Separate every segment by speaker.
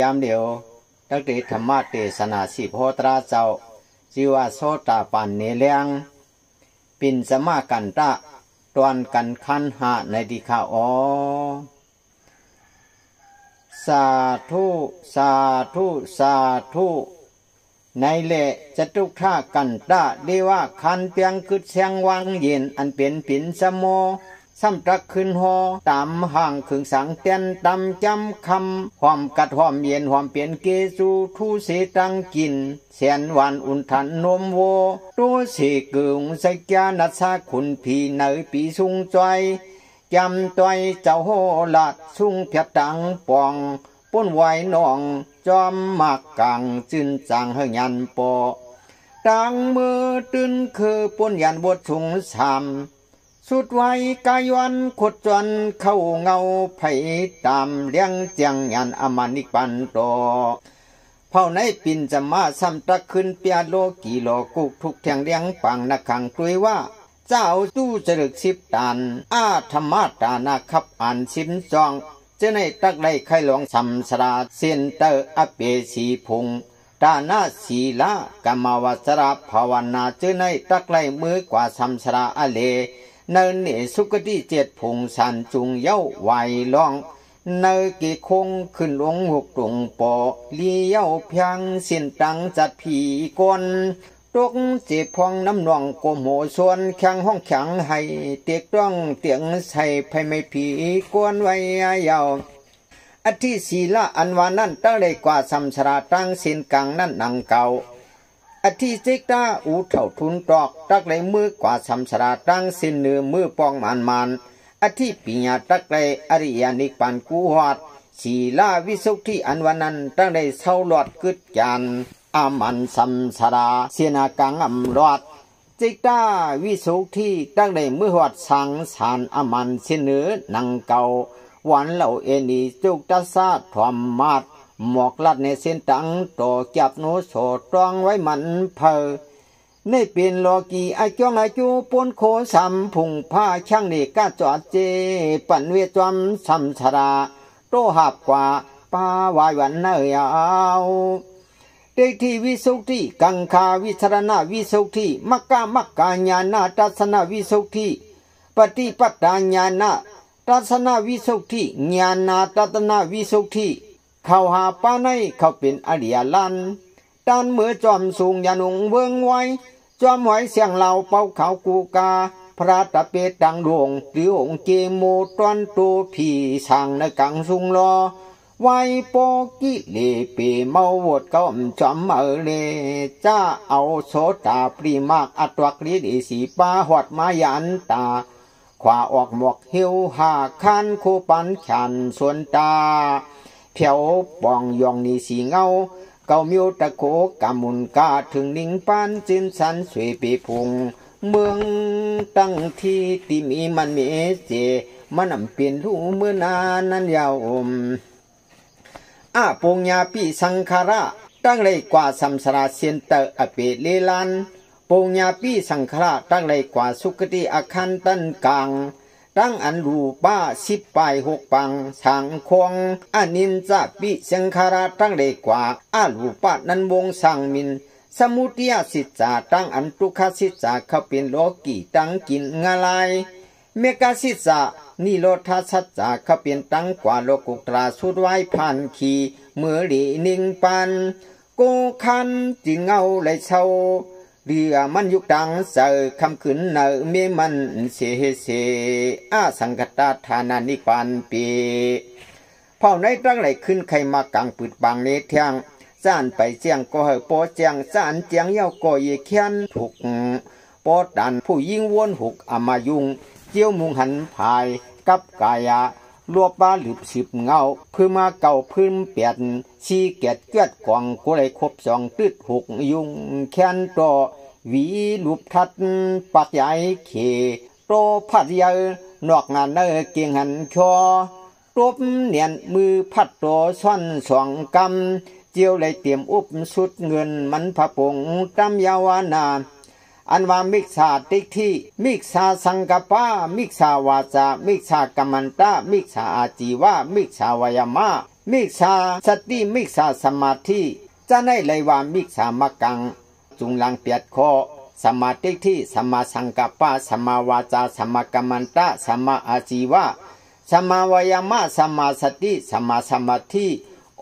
Speaker 1: ยามเดียวตักเตธรรมะเทศนาสิโพตราเจ้าจิวาโสตาปันเนเลียงปินสมากันตะตวนกันคันหาในดิขาอสาธุสาธุสาธุในเละจะทุกท่ากันตะเรียว่าคันเปียงกึดเสียงวังเย็นอันเป็นปิ่นสมโมซ้ำตรักขึ้นหอตามห่างขึงสังเตียนตำจำคำหอมกัดหอมเย็นหอมเปลี่ยนเกจูทูเสตังกินแสนหวานอุ่นทันนมโวตัวเสกึงใส่แกนัดซาขุนพีเนยปีสุงจอยจำต้อยเจ้าโหลาดสุงเพียตังปองป้นไว้นองจอมมากกังจึนจังเฮยันปอตังมือตื่นคือป้นยันบทสุงสามสุดไว้กายวันขดจวนเข้าเงาไผ่ตามเลี้ยงเจียงยันอมานิปันโตเผาในปินจะมาซ้ำตะขึ้นเปียโลกีโลกุกทุกแทงเลี้ยงปังนักขังกลุยว่าเจ้าตู้จรึก10 ตันอาธรรมาตานาคับอ่านสินจองจะในตักไลไข่หลวงสัมสราเซียนเตออเปสีพุงตานาศีลากามาวสระภาวนาจะในตักไลมือกว่าสัมสราอเลเนินเนสุกติ7 พงสันจุงเย้าไหวล่องเนกิคงขึ้นหลวงหุกตุงปอเลี้ยวเพียงสินตังจัดผีกนตกเจ็บพองน้ำนองโกโหส่วนแข็งห้องแข็งให้เตียกต้องเตียงใส่ไผไม่ผีกวนไว้ยาวอธิศีละอันวานั่นตั้งเลยกว่าสัมสราตั้งสินกังนั่นนังเก่าอธิจิกตาอูเถ่าทุนตอกตักเลยมือกว่าสัมสราตั้งสินเนื้อมือปองมันอธิปิญญาตักเลยอริยานิปันกูหอดศีลาวิสุทธิอันวานั้นตั้งเลยเศร้าหลอดกึดจานอามันสัมสราเสนากังอำรอดจิกตาวิสุทธิตั้งเลยมือหอดสังสารอามันเสนอนังเก่าวันเหล่าเอนีจุกตัสสะธรรมาดหมอกลัดในเส้นตังโตจับโนโสตรองไว้มันเพอในเป็นโลกีไอจ้องไอจูปนโคสัมพุงผ้าช่างเนกาจอดเจปันเวจอมสัมสราโตหับกว่าป้าวายวันเนยเอาเด็กที่วิสุทธิกังคาวิสรณาวิสุทธิมักกะมักกะญาณทัศนวิสุทธิปฏิปัตตาญาณทัศนวิสุทธิญาณทัศนวิสุทธิเขาหาป้าในเขาเป็นอริยลันด้านเมื่อจอมสูงยานุงเวิงไว้จอมไว้เสียงเหล่าเป่าเขากูกาพระตะเปตดังดวงหรือองค์เจโมตอนตัวผีสั่งในกังสุงรอไว้โปกิเลเปเมาวดก็จอมเลจ้าเอาโสตาปรีมากอัตวักฤทธิ์สีป้าหอดมายันตาขวาออกหมวกเหี่ยวหาคันคู่ปันขันส่วนตาเพียวปองยองนีสีเงาเกามิวตะโกกามุนกาถึงนิ่งปานจินสันสวยปีพุงเมืองตั้งที่ที่มีมันเมเจมันเปลี่ยนรูเมื่อนานั้นยาวอาปุญญาปีสังคาระตั้งเลยกว่าสัมสราเซียนเตออเปเลลันปุญญาปีสังคาระตั้งเลยกว่าสุคติอาคันตันกังตั้งอันรูป้า10 ปาย6 ปังสังควงอานินจาปิสังคาระตั้งเลยกว่าอารูปานันวงสังมินสมุติยสิจาตั้งอันตุคสิจาเขาเป็นโลกีตั้งกินงาลายเมกาสิจานิโรธาสัจจาเขาเป็นตั้งกว่าโลกุตราสุดไว้ผ่านขีเมื่อหลีนิ่งปันโกคันจิงเงาเลยเศร้าเรือมันยุกดังเสอคำขืนเนอเมมันเสเสอาสังกตาธานานิปันปีเผ่าในตั้งไหลขึ้นใครมากังปืดบางเนเทียงซ่านไปเจียงก็เหอโปเจียงซ่านเจียงเย้าก็เยเขียนถูกโปดันผู้ยิ่งวนหุกอามายุงเจียวมุงหันภายกับกายาลวบบ้าหลืบ10 เงาพื้นมาเก่าพื้นเปลี่ยนชีเกียดเกียดกวางกุเลยครบ2 ตึด6 ยุงแขนโตวีลูบทัดปักใหญ่เขโตพัดเยนอกงานเนเกียงหันคอตบเนียนมือพัดโตซ่อน2 กำเจียวเลยเตรียมอุบสุดเงินมันผะปงตำยาวานาอันว่ามิกษาติที่มิกษาสังกปามิกษาวาจามิกษากัมมันตามิกษาอาจีวามิกษาวายามะ มิกษาสติมิกษาสมาธิจะได้เลยว่ามิกษามักกังจุงลังเปียดคอสัมมาทิฏฐิสัมมาสังกัปปะสัมมาวาจาสัมมากัมมันตะสัมมาอาชีวะสัมมาวายามะสัมมาสติสัมมาสมาธิ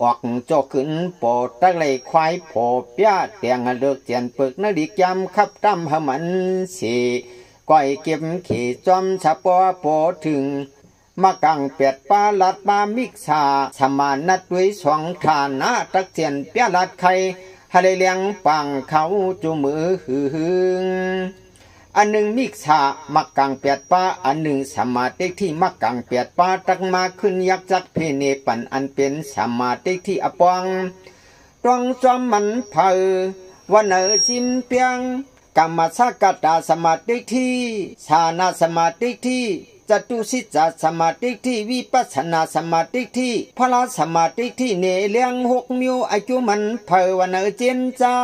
Speaker 1: ออกโจขึ้นโปตะเลยควายโผเปียเตียงเลือกเจียนปึกนดิกยำขับตั้มหมันสีก้อยเก็บขี่จอมชะปอโปถึงมากังเปียดปลาลัดปลามิกษาสมานัดด้วยสองฐานะตักเจียนเปียลัดไข่ฮะเลยเลี้ยงปังเขาจูมือหืออันหนึ่งมิกษามักกังเปียดปลาอันหนึ่งสมาธิที่มักกังเปียดปลาตักมาขึ้นยักจักเพเนปันอันเป็นสมาธิที่อปองตรองจอมมันเผอวันเอสิมเปียงกรรมสักตาสมาธิที่ชาณสมาธิที่จตุสิจสมาธิที่วิปัสสนาสมาธิที่พละสมาธิที่เนเลียงหกมิวอายุมันเผอวันเอเจนจา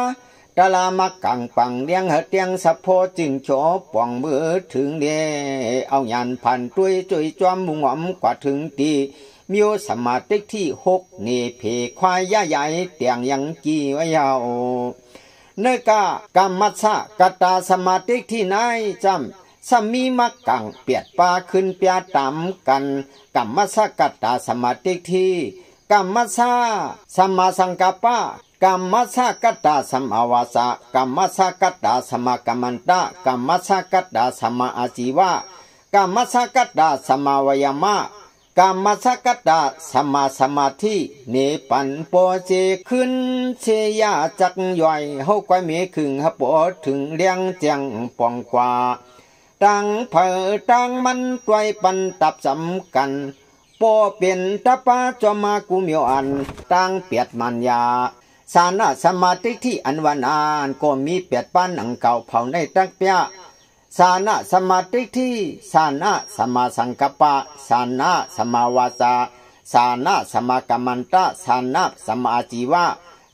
Speaker 1: ตาลามักกังปังเลี้ยงเหตียงสะโพจึงโฉป่องมือถึงเดเอายันพันตุยจุยจอมมุงอมกว่าถึงตีมิวสมาธิที่หกเนเพควายย่าใหญ่เตียงยังกีไว้ยาวเนกากรรมัสสะกตาสมาธิที่ไหนจำสมีมักกังเปียดปลาขึ้นเปียตามกันกรรมัสสะกตาสมาธิที่กรรมัสสะสัมมาสังกัปปะกรรมัสสะกัตตาสัมมาวาสะกรรมัสสะกัตตาสัมมากัมมันตะกรรมัสสะกัตตาสัมมาอาชีวะกรรมัสสะกัตตาสัมมาวายามะกรรมัสสะกัตตาสัมมาสมาธิเนปันโปเจขึ้นเชยาจักย่อยเฮาก้อยเมขึงฮะปอถึงเลี้ยงเจียงปองกว่าตังเผอตังมันต้วยปันตับสำกันปอเป็นตะปาจอมากุเมียวอันตังเปียดมันยาสานะสมาธิที่อันวานานก็มีเปียดป้านหนังเก่าเผาในตักเปียสานะสมาธิที่สานะสมาสังกัปปะสานะสมาวาจาสานะสมากัมมันตะสานะสมาอาจีวะ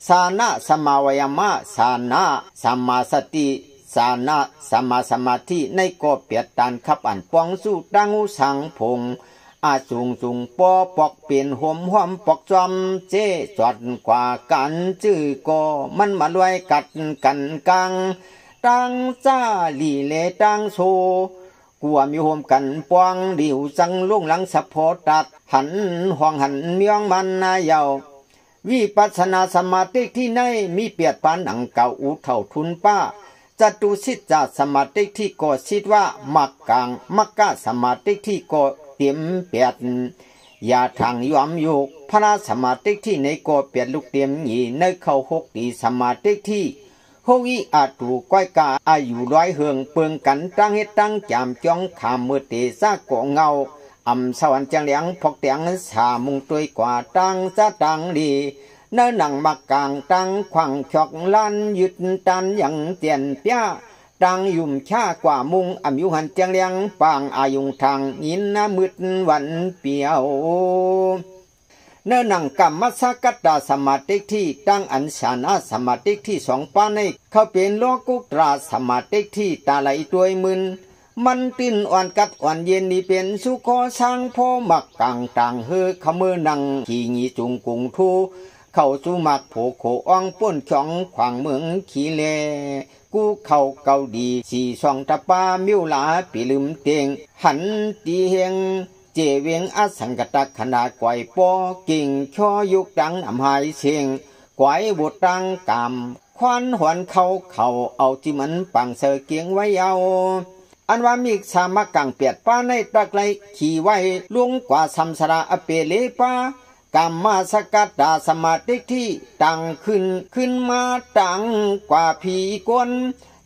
Speaker 1: สานะสมาวายามะสานะสมาสติสานะสมาสมาธิในก็เปียดตันขับอันปองสู้ดังอุสังพงอาจุงจุงปอปอกเปลี่ยนห่มห้อมปอกจอมเจจอดกว่ากันจื้อก็มันมาลวยกัดกันกังตังจ้าลีเลตังโซกัวมีห่มกันปวงดิวจังลุงหลังสะโพตัดหันห่วงหันเมียงมันนายาววิปัสสนาสมาธิที่ในมีเปียดปานหนังเก่าอูเท่าทุนป้าจตุสิจาสมาธิที่ก็คิดว่ามักกังมักกะสมาธิที่ก็เตรียมเปียดอย่าทางยอมยุกพระสมาธิที่ในก็เปียดลูกเตรียมหยีในเข้าหกตีสมาธิที่หกอีอาตูก้อยกาอายุร้อยเฮืองเปิงกันตั้งเฮ็ดตั้งจามจ้องขามมือเตซากโกเงาอำสวรรค์จังเลียงพกเตียงสามุงตัวยกว่าตั้งจะตั้งดีเนื้อหนังมักกางตั้งขวังชอกลันยึดตันอย่างเตียนเปียตังยุ่มชากว่ามุงอำยุหันจังเลียงปางอายุงทางยินน้ำมืดวันเปียวเนื้อหนังกรรมสักกัตตาสมาธิที่ตั้งอัญชานะสมาธิที่สองปานในเขาเป็นโลกุตราสมาธิที่ตาไหลตัวมึนมันติ้นอ่อนกัดอ่อนเย็นนี่เป็นสุขสร้างพ่อมักกางต่างเฮอขมือนังขี่งีจุงกุงทูเข้าสู่มักโผโขอ่องป้นช่องขวางเมืองขี้เลกูเข้าเกาดีสีช่องตะปามิวลาปีลืมเตียงหันตีเฮงเจเวียงอสังกตักขนาดไกวปอกิ่งช่อยุกดังอำหายเสียงไกวบดตังกามควันหวนเข้าเอาจิมันปังเสเกียงไว้เอาอันว่ามีสามักกังเปียดป้าในตะไกลขี่ไว้ลุงกว่าสัมสระอเปเลป้ากรรมสกัดดาสมาธิที่ตั้งขึ้นมาตั้งกว่าผีกวน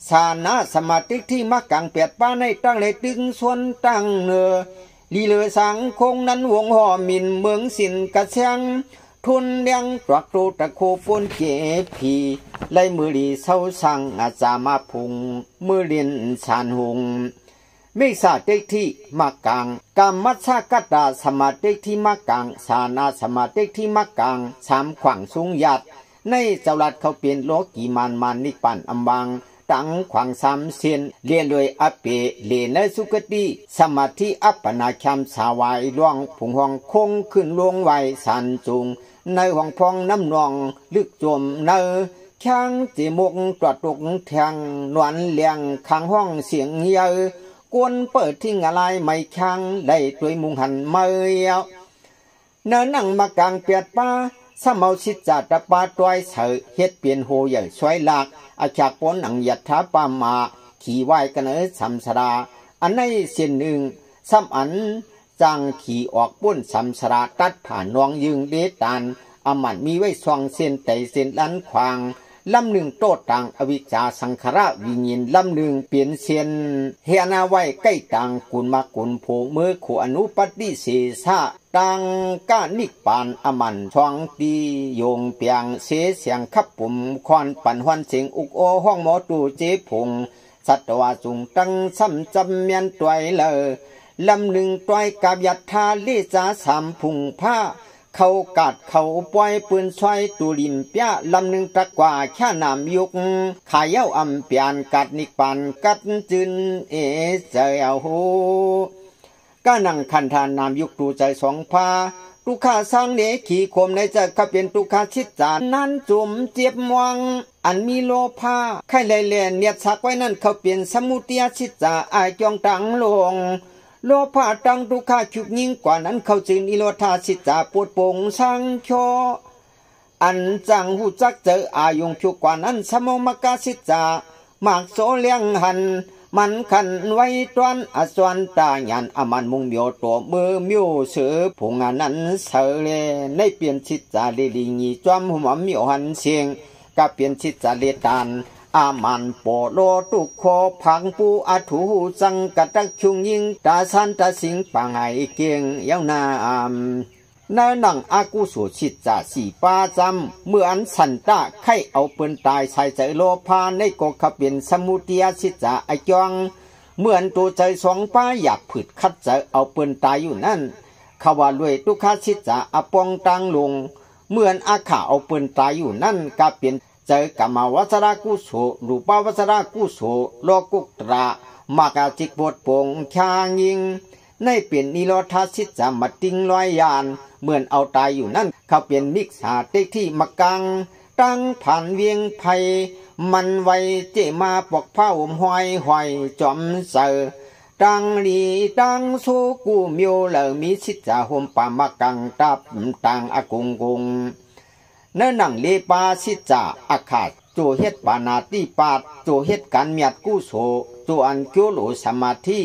Speaker 1: สานะสมาธิที่มักกังเปียดป้าในตั้งเลยดึงส่วนตั้งเนอลีเลอสังคงนั้นวงห่อมินเมืองสินกระเชียงทุนเลี้ยงตรักโตตะโคปนเกผีไล่มือลีเศร้าสังอาจามาพุงมือเลียนชานหงมิสาธิที่มักกังกรรมสักกัตตาสมาธิที่มักกังสานาสมาธิที่มักกังสามขวางสูงหยัดในเจ้าลัดเขาเปลี่ยนโลกีมานนิปันอัมบังตังขวางสามเสียนเลียนโดยอเปเลียนสุกติสมาธิอัปปนาคมสาวายล่วงผงห้องคงขึ้นลวงไว้สันจุง ในห้องพองน้ำนองลึกจมเนอช่างจีมุกตรวจตุกแทงนวลเลียงข้างห้องเสียงเยอะกวนเปิดทิ้งอะไรไม่ช่างได้ตัวยมุงหันเมยเนินนั่งมากลางเปียดป้าสมเอาชิดจัดปาต้อยเสยเฮ็ดเปลี่ยนโหใหญ่ช่วยหลักอาจากปนหนังยัดท้าปามาขี่ไหวกันสัมสราอันในเส้นหนึ่งซ้ำอันจางขี่ออกป้นสัมสราตัดผ่านนองยึงเดตันอามันมีไว้สองเส้นแต่เส้นลันขวางลำหนึ่งโตต่างอวิชชาสังขารวิญญาณลำหนึ่งเปลี่ยนเส้นเฮียนาไว้ใกล้ต่างกุลมากุลโผมือขอนุปฏิเสสะต่างก้านิปานอมันช่องตีโยงเปียงเสเสียงขับปุ่มคอนปั่นหวันเสียงอุกโอห้องหมอตูเจพงสัตวาจุงตั้งซ้ำจำเมียนตัวเลยลำหนึ่งตัวกับยัดทาลิจาสามพุงผ้าเขากัดเขาปล่อยปืนช่วยตูริมเปียลำหนึ่งตะกว่าแค่นำยุกขายเย้าอำเปียนกัดนิปันกัดจืนเจ้าหูก็นั่งคันทานนามยุกตูใจสองพาตุขาสร้างเนขี่คมในใจข้าเป็นตุขาชิดจานนั้นจุ่มเจ็บมวังอันมีโลภาไข่เลยเลียนเนียดสักไว้นั่นเขาเปลี่ยนสมุติยชิดจาอายจองตังลงโลภะตังตุขาฉุกยิ่งกว่านั้นเขาจึงอิโลธาชิจาปวดโป่งสังโชอันจังหูจักเจออายุงฉุกกว่านั้นสมมกาชิจามากโซเลียงหันมันขันไว้ตวนอสวนตาหยันอมันมุงเมียวตัวมือมิวเสือผงอันนั้นเสือเลในเปลี่ยนชิจาเลลีงีจอมหัวเมียวหันเสียงก็เปลี่ยนชิจาเลตานอามันโปโลตุโคพังปูอาถูสังกัตักชุงยิงตาสันตาสิงปังไอเกียงยาวนามนาหนังอากุสุชิตจาสีปาจำเมื่ออันสันตาไข่เอาปืนตายใส่ใจโลพาในกขเปลี่ยนสมุติยชิตจาไอจองเหมือนตัวใจสองป้าอยากผืดคัดใจเอาปืนตายอยู่นั่นขว่ารวยตุคาชิตจาอปองตังลงเหมือนอาขาเอาปืนตายอยู่นั่นก็เปลี่ยนเจอกรรมวัชรากุโสรูปวัชรากุโสโลกุตรามากาจิกบทปงชางยิงในเปลี่ยนนิโรธาชิตจามาติงลอยยานเหมือนเอาตายอยู่นั่นเขาเปลี่ยนมิกษาเต็กที่มักกังตั้งผ่านเวียงไพมันไวเจมาปอกผ้าห่มหอยจอมเสือตังลีตังสูกูเมียวเหล่ามีชิตจาห่มป่ามักกังตับตังอากุงกุงเนื้อหนังเลปาสิจาอาขาดโจเฮ็ดปานาติปาดโจเฮ็ดการเมียดกู้โสโจอันเกียวโหลสมาธิ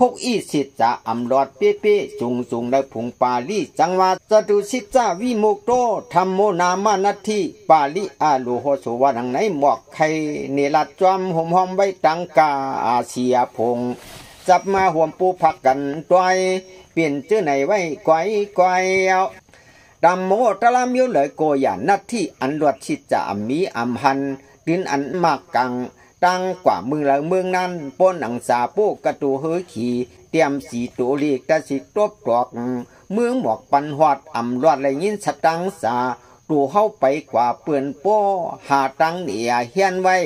Speaker 1: หกอีสิจาอำรอดเป๊ะจุงได้ผงปาลีจังหวัดจตุสิจาวิมุกโตธรรมโมนามานัตถิปาลีอาโลโหโสวานังไหนหมอกไข่เนรัดจอมห่มหอมไว้ตังกาอาเซียพงจับมาห่วมปูผักกันต้อยเปลี่ยนชื่อไหนไว้ก้อยเอาดัมโมตะลามิวเลยโกยานัดที่อันรวดชิดจะมีอัมหันดินอันมากกังตั้งกว่าเมืองละเมืองนั้นป้นอังสาโปกระตูเฮขี่เตรียมสีตัวเลีกตะสิตบตอกเมืองหมอกปันหอดอำรวดเลยยินสตังสาตูเข้าไปกว่าเปื่อนโป้หาตังเนียเฮียนไว้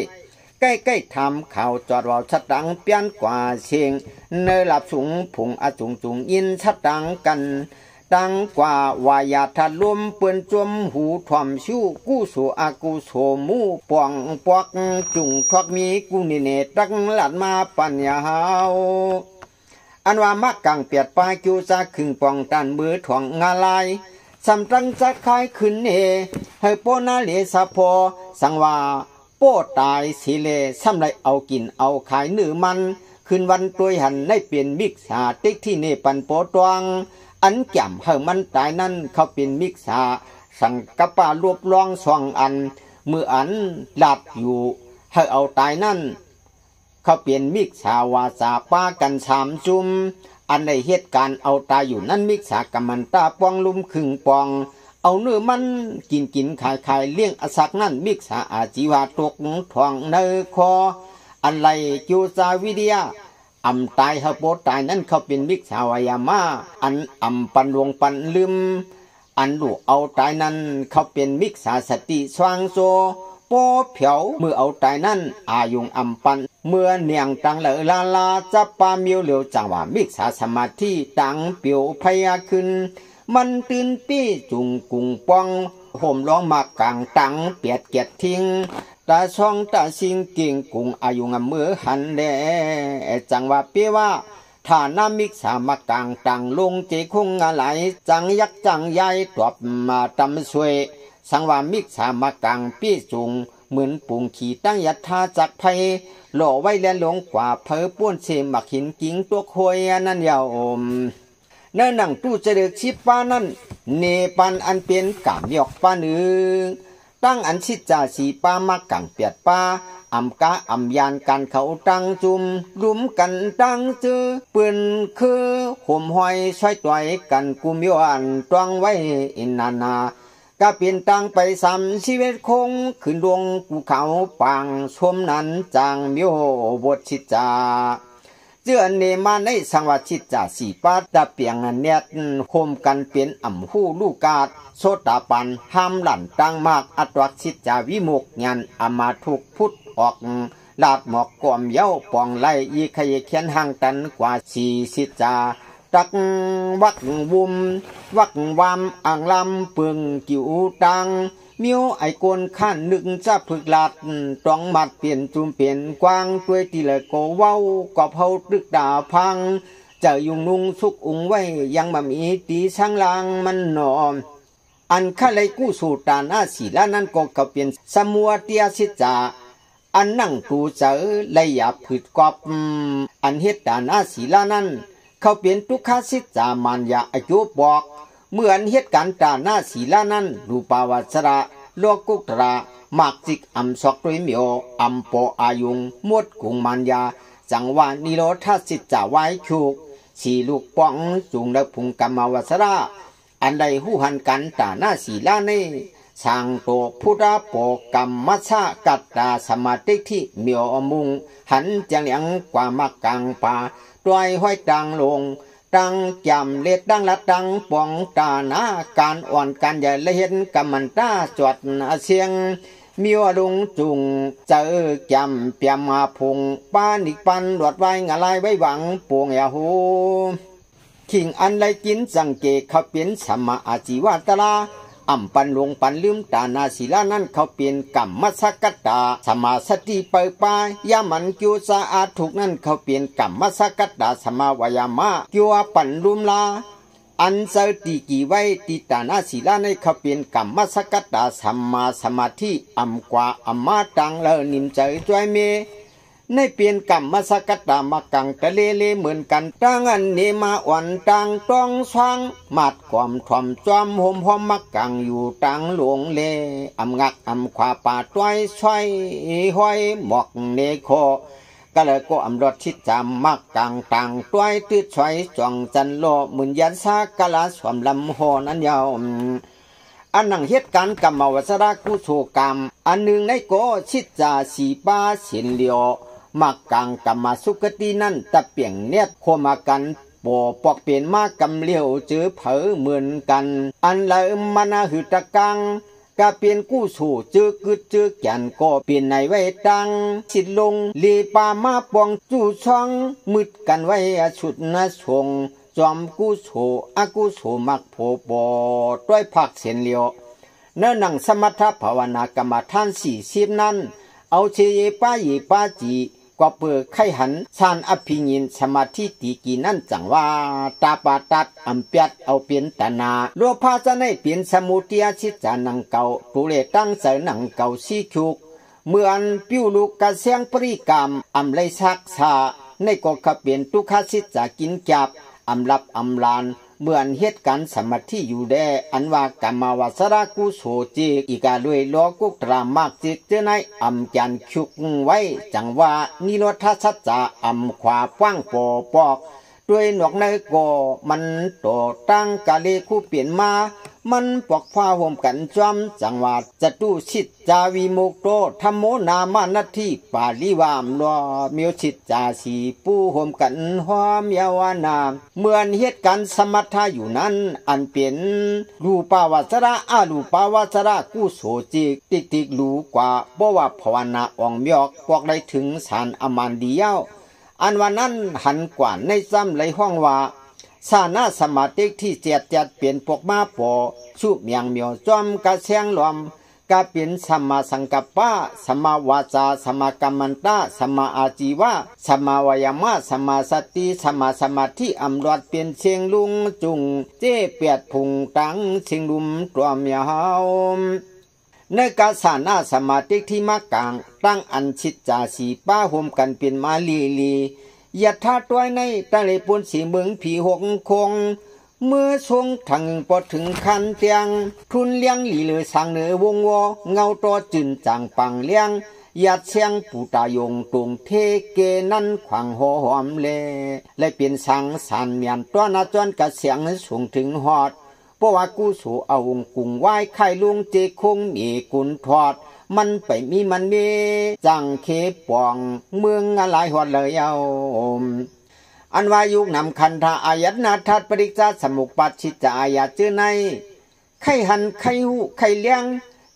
Speaker 1: ใกล้ทำข่าวจอดว่าสตังเปลี่ยนกว่าเชียงเนยหลับสูงผงอาจุงยินสตังกันดังกว่าวายาทัดลมเปื่อนจมหูถ่อมชิวกู้โสอากูโสมูปองปอกจุงทวักมีกูนิเนตังหลัดมาปัญญาเฮาอันว่ามักกังเปียดปากิวซาขึงปองตันมือถ่วงงาลายสำตังจัดคายขึ้นให้โปนาเลสะพอสังว่าโป้ตายสีเลซ้ำไรเอากินเอาขายเนื้อมันคืนวันตัวหันได้เปลี่ยนมิกษาติ๊กที่เนปันโปตวงอันแก่มเฮมันตายนั้นเขาเป็นมิกษาสังกปารวบรองสองอันเมื่ออันหลับอยู่ให้เอาตายนั้นเขาเปลี่ยนมิกษาวาสาป้ากันสามจุมอันในเหตุการณ์เอาตายอยู่นั้นมิกษากำมันตาปองลุมขึงปองเอาเนื้อมันกินขายเลี้ยงอสักนั้นมิกษาอาจีวาตกทองเนคออันไรจูซาวิเดียอำตายเฮาโปตายนั้นเขาเป็นมิกษาวายามาอันอำปันลวงปันลืมอันดูเอาตายนั้นเขาเป็นมิกษาสติสว่างโซโปเผียวเมื่อเอาตายนั้นอายุงอำปันเมื่อเนียงตังเลลาจับปาเมียวเหลียวจังว่ามิกษาสมาธิตังเปียวพยาขึ้น มันตื่นปี้จุงกุงปองห่มร้องมากลางตังเปียดเกียดทิ้งตาช่องตาสิงเก่งกุงอายุงมือหันแลจังว่าเปียว่าถ้าน้ามิกสามากลางตังลงเจคงอะไรจังยักจังใหญ่ตบมาตำสวยสังว่ามิกสามากลางปี้จุงเหมือนปุ่งขี่ตั้งยัดท่าจักไพหล่อไว้แลลงกว่าเพอป้วนเสมักหินกิ้งตัวคอยนั่นยาวอมเนื้อหนังตู้เจริญชิปป้านั่นเนปันอันเป็นกามยอกป้าหนึ่งตั้งอันชิดจ่าสีป้ามากังเปียดป้าอำกาอำยานกันเขาตั้งจุมรุมกันตั้งจือปืนคือห่มห้อยช่วยต่อยกันกุมยวนตวงไว้อินนานาก็เปลี่ยนตังไปซ้ำชีวิตคงขึ้นดวงภูเขาปางชมนั้นจางมิโอบทชิจาเจือเนมาในสังวชิตจ่าสีป้าตะเปียงเนียดโฮมกันเป็นอ่ำหูลูกาดโซตาปันห้ามหลั่นตังมากอัตวักชิตจาวิมุกยันอามาทุกพุทธออกลาดหมอกกอมเย้าปองไล่ยีขยเขียนห่างตันกว่าสีสิจาตักวักวุมวักวามอ่างลำเปืองกิวตังมิวไอโกนขั้นหนึ่งจะพึกลาดต้องมัดเปลี่ยนจุมเปลี่ยนกว้างด้วยตีเลยโกเว้าก็เผาตึกด่าพังจะยุงนุงสุกอุงไว้ยังมามีตีช่างลางมันหนอมอันข้าเลยกู้สู่ตาหน้าสีละนั้นก็เปลี่ยนสมัวเตียสิจาอันนั่งตูเจอเลยหยาบผืดกอบอันเฮ็ดตาหน้าสีละนั้นเขาเปลี่ยนทุกขาสิจามันยาอายุบอกเมื่ออันเหตุการณ์ตาหน้าสีละนั้นรูปาวาสระโลกุตระมากจิกอัมสอกด้วยเมียวอัมโปอายุงมดกุงมันยาจังหวะนิโรธาสิจาไว้ชุกสีลูกป้องจุงและพุงกรรมวาสระอันใดหูหันกันตาหน้าสีละนี้สังโตพุทธโปกรรมมัชะกัตตาสมาธิที่เมียวมุงหันจังเลียงกว่ามักกังป่าด้วยห้อยตังลงตังจำเล็ดดังละตังปองตาหน้าการอ่อนการใหญ่ละเห็นกำมันตาจวดเสียงมีวลุงจุงเจอจำเปียมาพงป้านิกปันหลวดไว้งอะไรไว้หวังปวงยาหูขิงอันไรกินสังเกตเขาเป็นสมาอาจีวาตลาอ่ำปันลงปันลืมตานาศิลานั้นเขาเปลี่ยนกรรมมัสกัตตาสมาสติเปิดปายามันกิวสะอาดถูกนั้นเขาเปลี่ยนกรรมมัสกัตตาสมาวายามะกิวปันลุมลาอันเสติกีไว้ติตานาศิลาในเขาเปลี่ยนกรรมมัสกัตตาสมาสมาธิอ่ำกว่าอ่ำมาตังเลนิมใจจ้วยเมในเปลี่ยนกรรมมาสกัดตามากังตะเลเหมือนกันตั้งอันนี้มาอ่อนตังต้องสว่างมัดความถ่อมจอมห่มหอมมักกังอยู่ตังหลวงเลอำงักอำขวาป่าต้อยช่วยห้อยหมอกเนโคก็เลยก็อำรถชิดจำมักกังตังต้อยตืดช่วยจ่องจันโลมุนยันสากะลาสวมลำหอนั้นยาวอันหนังเหตุการณ์กรรมวสระกุโสกรรมอันหนึ่งในโกชิดจาสีป้าเสียนเลียวมักกังกรรมสุกตินั่นตะเปียงเนียดโคมากันโปปอกเปลี่ยนมากำเลี้ยวเจอเผอเหมือนกันอันละมานาหืตะกังก็เปลี่ยนกู้สู่เจอกึดเจอแก่นก็เปลี่ยนในไว้ตังชิดลงลีปามาปองจู่ช่องมืดกันไว้ชุดนาชงจอมกู้โสอากู้โสมักโผปอด้วยผักเสียนเลียวเนื้อหนังสมถภาวนากรรมฐาน40นั้นเอาเชยป้ายีป้าจีกว่าเปิดไข่หันชานอภิญินสมาธิตีกีนั่นจังว่าตาปาตัดอัมเปียดเอาเปลี่ยนตนาลัวพาจะในเปลี่ยนสมุติยชิจานังเก่าตุเลตั้งเสนังเก่าซีชุกเมื่ออันปิ้วลูกกระเสียงปริกรรมอัมไลซักษาในก็ขเปลี่ยนทุกขสิจากินจับอัมรับอัมลานเมื่อเหตุการณ์สมาธิอยู่แดอันว่ากรรมวาสระกุโสจิอีกาด้วยโลกุตรามากจิตเจในอัมจันชุกไว้จังว่านิโรธาสัจจะอัมขวาป้างปอปอกด้วยหนวกในโกมันโตตั้งกาเลคู่เปลี่ยนมามันปอกฟ้าห่มกันจอมจังหวัดจตุชิตจาวิมุกโตธรรมโมนามานัตถิปาลิวามลอมิวชิตจาสีปูห่มกันหอมยาวนาเมื่อเหตุการณ์สมถะอยู่นั้นอันเป็นรูปาวาสระอารูปาวาสระกุโสจิติกรู้กว่าบ่ว่าภาวนาอ่องเมียกพวกได้ถึงสารอมันเดียวอันวันนั้นหันกว่าในซ้ำไหลห้องว่า สานาสมาธิที่เจ็ดเปลี่ยนปกมาปอชุบเมียงเหมียวจอมกะเสียงลอมกะเป็นสัมมาสังกัปปะสัมมาวาจาสัมมากัมมันตะสัมมาอาจีวะสัมมาวายามะสัมมาสติสัมมาสมาธิอำรวดเปลี่ยนเชียงลุงจุงเจ้เปียดพุงตังเชียงลุมตัวเมียวในกาสานาสมาธิที่มากลางตั้งอันชิดจาสีป้าห่มกันเป็นมาลียะท่าตัวในตะเลปุนสีเมืองผีหกคงเมื่อช่วงทางปอถึงคันเตียงทุนเลี้ยงหลีเลยสังเหนือวงวอเงาตัวจืนจางปังเลี้ยงยัดเสียงปูตายงตรงเทเกนั้นขวางหอมและเป็นสังสารเมียนตัวนาจวนกะเสียงสูงถึงหอดเพราะว่ากูสู่เอาองกุงไหว้ไข่ลุงเจคงมีกุนทอดมันไปมีมันเมจังเคปองเมืองอะไรหอดเลยเอาอันวายุนำคันธาอายัตนาทัดปริจาสมุปัชชิจาอาญาเจอในไข่หันไข่หูไข่เลี้ยง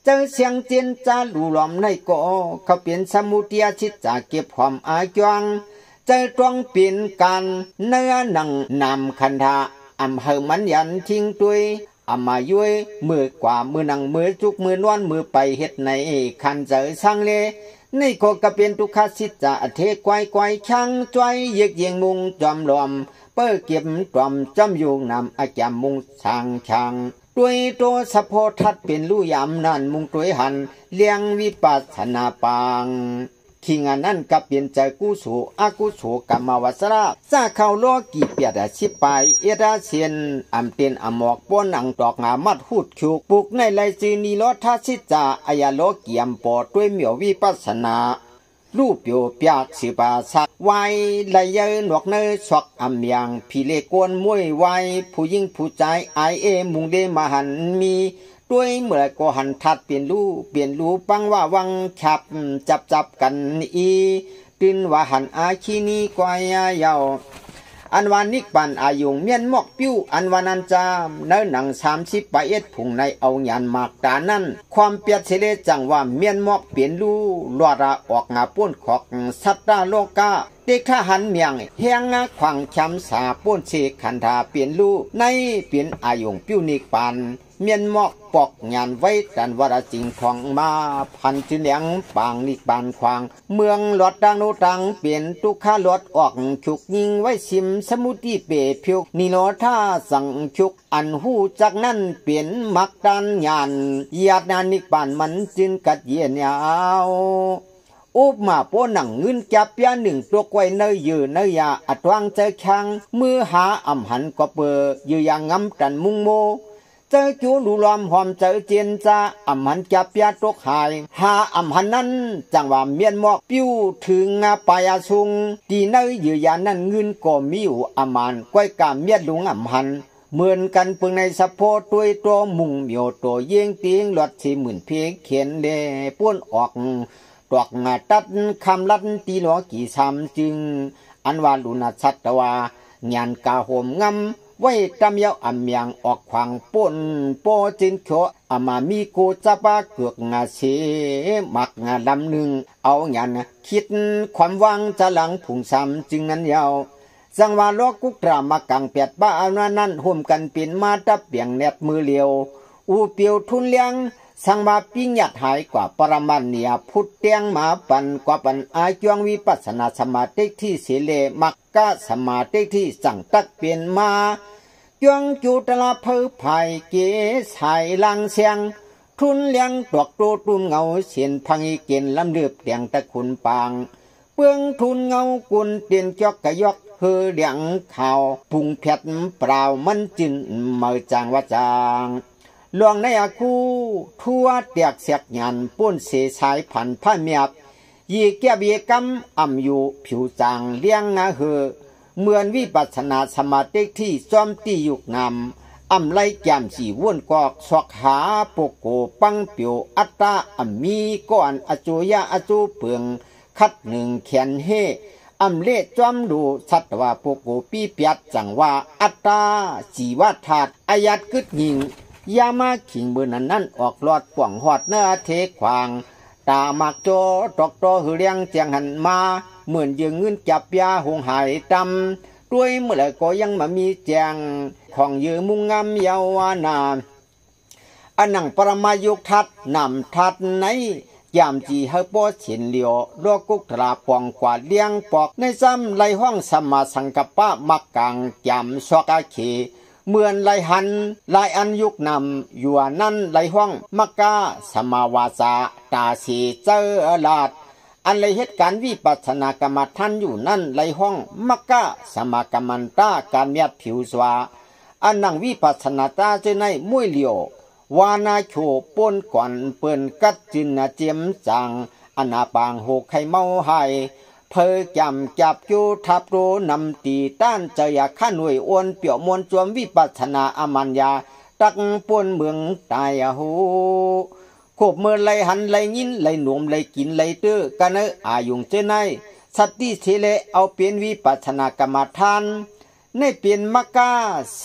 Speaker 1: เจอเสียงเจียนจาหลูหลอมในก่อเขาเปลี่ยนสมุทยาชิจาเก็บหอมอาจวงเจอตรองเปลี่ยนกันเนื้อหนังนำคันธาอำเภอมันยันทิ้งตุยอามายุยมือกว่ามือหนังมือจุกมือนวนมือไปเฮ็ดในคันเจอสังเลนี่ก็กะเป็นทุกขสิจาเทไกวช่างจ้อยเยียงมุงจอมหลอมเปิ้เก็บจอมจำยุงนำอาจามมุงช่างด้วยตัวสะโพทัดเป็นลู่ยำนั่นมุงตัวหันเลี้ยงวิปัสสนาปังขิงอันนั้นกับเปลี่ยนใจกุศลอกุศลกรรมวัสระซาเข้าล้อกี่เปียดชิไปเอราเซียนอำเป็นอมอกป้นอังตอกงามัดหูดคิวปุกในไลจีนีลอทัสิจาอายาโลเกียมปอด้วยเหมียววิปัสสนารูปโยเปียกสิบาสักไว้ไหลเยินหนวกเนยชอกอำยังพี่เลกวนมวยไว้ผู้ยิ่งผู้ใจไอมุงเดมหันมีด้วยเมื่อก็หันทัดเปลี่ยนรูปังว่าวังฉับจับกันอีตื่นว่าหันอาชีนีกวายยาวอันวานิกปันอายุเมียนมอกปิ้วอันวานันจามเนื้อหนัง30ไปเอ็ดผุงในเอาหยันมากตานั้นความเปียดเสเลจังว่าเมียนมอกเปลี่ยนรูลวดาออกงาป้นขอกสัตตาโลกาเด็กทหารเมียงเฮียงขวางช้ำสาป้นเชขันธาเปลี่ยนรูในเปลี่ยนอายุปิ้วนิกปันเมียนมอกปอกงานไว้ดันวราจิงทองมาพันจุเลียงปางนิกบานควางเมืองหลอดดังโนตังเปลี่ยนตุกขาหลอดออกฉุกยิงไว้ซิมสมุติเปพิวนิโลท่าสังฉุกอันหูจากนั้นเปลี่ยนมักดันยานญาตินานิกบานมันจึงกัดเยียนยาวอุบมาโป้หนังเงินจับยาหนึ่งตัวไว้เนยยืเนยยาอัดวางเจอช่างมือหาอำหันก็เปอยือย่างงำกันมุงโมเจอจูดูลอมหอมเจอเจียนจ้าอำหันจับยาตกหายหาอำหันนั้นจังว่าเมียนมอกปิ้วถึงปายาซุงดีเนยยืยานั้นเงินก็มีอยู่อำมันก้อยกามเมียดลุงอำหันเหมือนกันปึงในสะโพตัวมุงเหมียวตัวเยี่ยงตีงหลอด40,000เพียงเขียนเลป้วนออกตอกงาตัดคำลัดตีหลอกี่ซ้ำจึงอันว่าลุนาชัตวางานกาโหมงำไว้ตำยาวอำยังออกขวางป่นโปจินโขอามามีโกจับเกือกงาเสมักงาลำหนึ่งเอางานคิดความวังจะหลังผุงซ้ำจึงนั้นยาวสังวาลกุกตรามากังเปียดบ้าอานั้นห่มกันเป็นมาตับเปียงแนบมือเลียวอูเปียวทุนเลี้ยงสังมาปิ้งหยัดหายกว่าปรมันเนียพุทธเตียงหมาปันกว่าปันอาจวงวิปัสสนาสมาธิที่เสเลมักกะสมาธิที่สั่งตักเปลี่ยนมาจวงจุตละเพื่อภายเกสายลังเสียงทุนเลี้ยงตอกโตตุนเงาเสียนพังอีเกณฑ์ลำเลือบเตียงตะขุนปางเปืองทุนเงากุนเตียนจอกกะยอกเฮือเลี้ยงข่าวพุงเผ็ดเปล่ามันจินเมื่อจางว่าจางหลวงในอาคูทั่วเตียกเสียกยันป้นเสสายผันผ้าเมียบยีแก้เบียกำอ่ำอยู่ผิวจางเลี้ยงเฮือเหมือนวิปัสสนาสมาธิที่จอมตียุกนำอ่ำไล่แก้มสีว่นกอกสอกหาโปโกปังเปียวอัตตาอ่ำมีก้อนอจุยะอจุเปืองคัดหนึ่งแขนเฮอำเล่จอมดูชัดว่าโปโกปีเปียดจังว่าอัตตาจีวธาตุอายัดกึดยิงยามาขิงเบอร์นั้นออกลอดป่วงหอดเนื้อเทขวางตามักโจตอกโตหือเลี้ยงเจียงหันมาเหมือนยืงเงินจับยาหงหายตำ ด้วยเมื่อก็ยังมามีแจงของยือมุงงามเยาวนาอันนังปรมายุกทัดนำทัดในยามจีเฮปอเฉียนเหลียวลวกกุกตราปองกว่าเลี้ยงปอกในซ้ำไหลห้องสมาสังกปะมักกังยำสวกอาเขเหมือนไหลหันไหลอันยุกนำอยู่นั่นไหลห้องมักกาสมาวาจาตาสีเจอลาดอันไหลเหตุการณ์วิปัสสนากรรมฐานอยู่นั่นไหลห้องมักกาสมากรรมันตาการเมียดผิวสวาอันนังวิปัสสนาตาเจในมุ้ยเหลียววานาโฉปนก่อนเปิ้นกัดจินนาเจียมจังอนาปางโหไข่เมาหายเพอจำจับจูทับโรนำตีต้านเจียข้าหน่วยอ้วนเปี่ยวมวลจวมวิปัสนาอมัญญาตักปนเมืองตายหูขบเมื่อไหลหันไหลยินไหลหนุ่มไหลกินไหลเตื้อกันอายุงเจไนสัตติเทเลเอาเปลี่ยนวิปัสนากรรมฐานในเปลี่ยนมักกา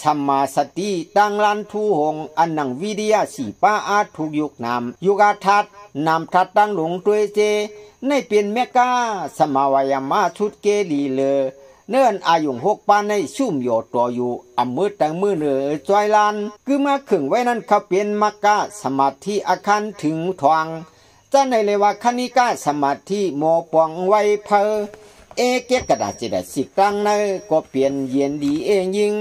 Speaker 1: สัมมาสติตังลันทูหงอันนังวิริยะสีป้าอาทุกยุกนามยุกาทัดนามทัดตั้งหลงตัวเจในเปลี่ยนเมกาสมาวายามาชุดเกลีเลเนื่อนอายุ6 ปานในชุ่มโยตัวอยู่อมือตังมือเหนือจอยลานคือมาขึงไว้นั้นเขาเปลี่ยนมักกาสมาธิอาคันถึงทวงจะในเลวาคณิกาสมาธิโมปองไว้เพอเอเกกระดาษจิตสิกตั้งในก็เปลี่ยนเย็นดีเองยิง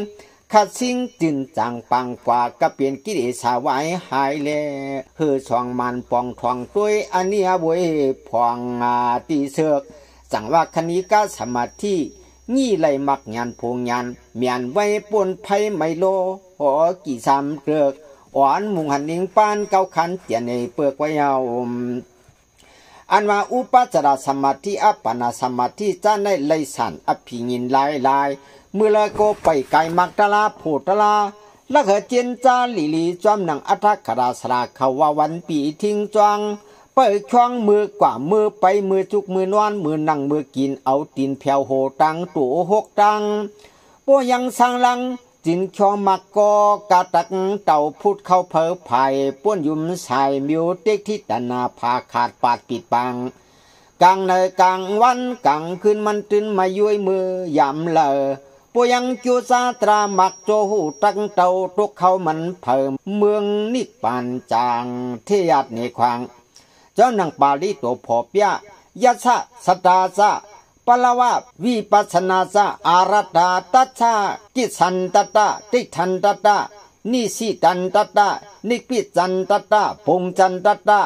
Speaker 1: ขัดสิ่งจินจังปังกว่าก็เปลี่ยนกิเลสาวายหายเลเฮือช่องมันปองทองตัวอันนี้บวยพองตีเสือกจังว่าคณิกาสมาธิงี้ไหลมักงานพงงานเมียนไว้ปนไผ่ไมโลหอกี่ซ้ำเตือกอ่อนมุงหันนิงปานเก้าขันเตียนในเปลือกไว้เอาอันว่าอุปจารสมาธิอัปปนาสมาธิจะในไลสันอภิญินลายเมื่อละก็ไปไกลมักตลาโพตลาละเหเจนจาลีจอมหนังอัฐกราสราเขาว่าวันปีทิ้งจวงเปิดช่องมือกว่ามือไปมือจุกมือนอนมือนั่งมือกินเอาตีนแผ่วโหตังตัว6 ตังปยังสร้างลังจินช่องมักก็กะตักเต่าพุดเข้าเพอไผ่ป้วนยุ่มใส่มิวเต็กที่ตนาพาขาดปาดปิดบังกลางในกลางวันกลางคืนมันตื่นมาย้วยมือยำเลอปยังจูซาตรามักโจหูตังเต่าตกเขามันเพิ่มเมืองนิปานจางเทียดในควางเจ้านังปาลีตัวพอเปียยัสสตาซะปลาวะวิปัสสนาซะอารัตตาตัชชากิสันตตะติทันตตะนิสิตันตตะนิปิจันตตะพงจันตตะ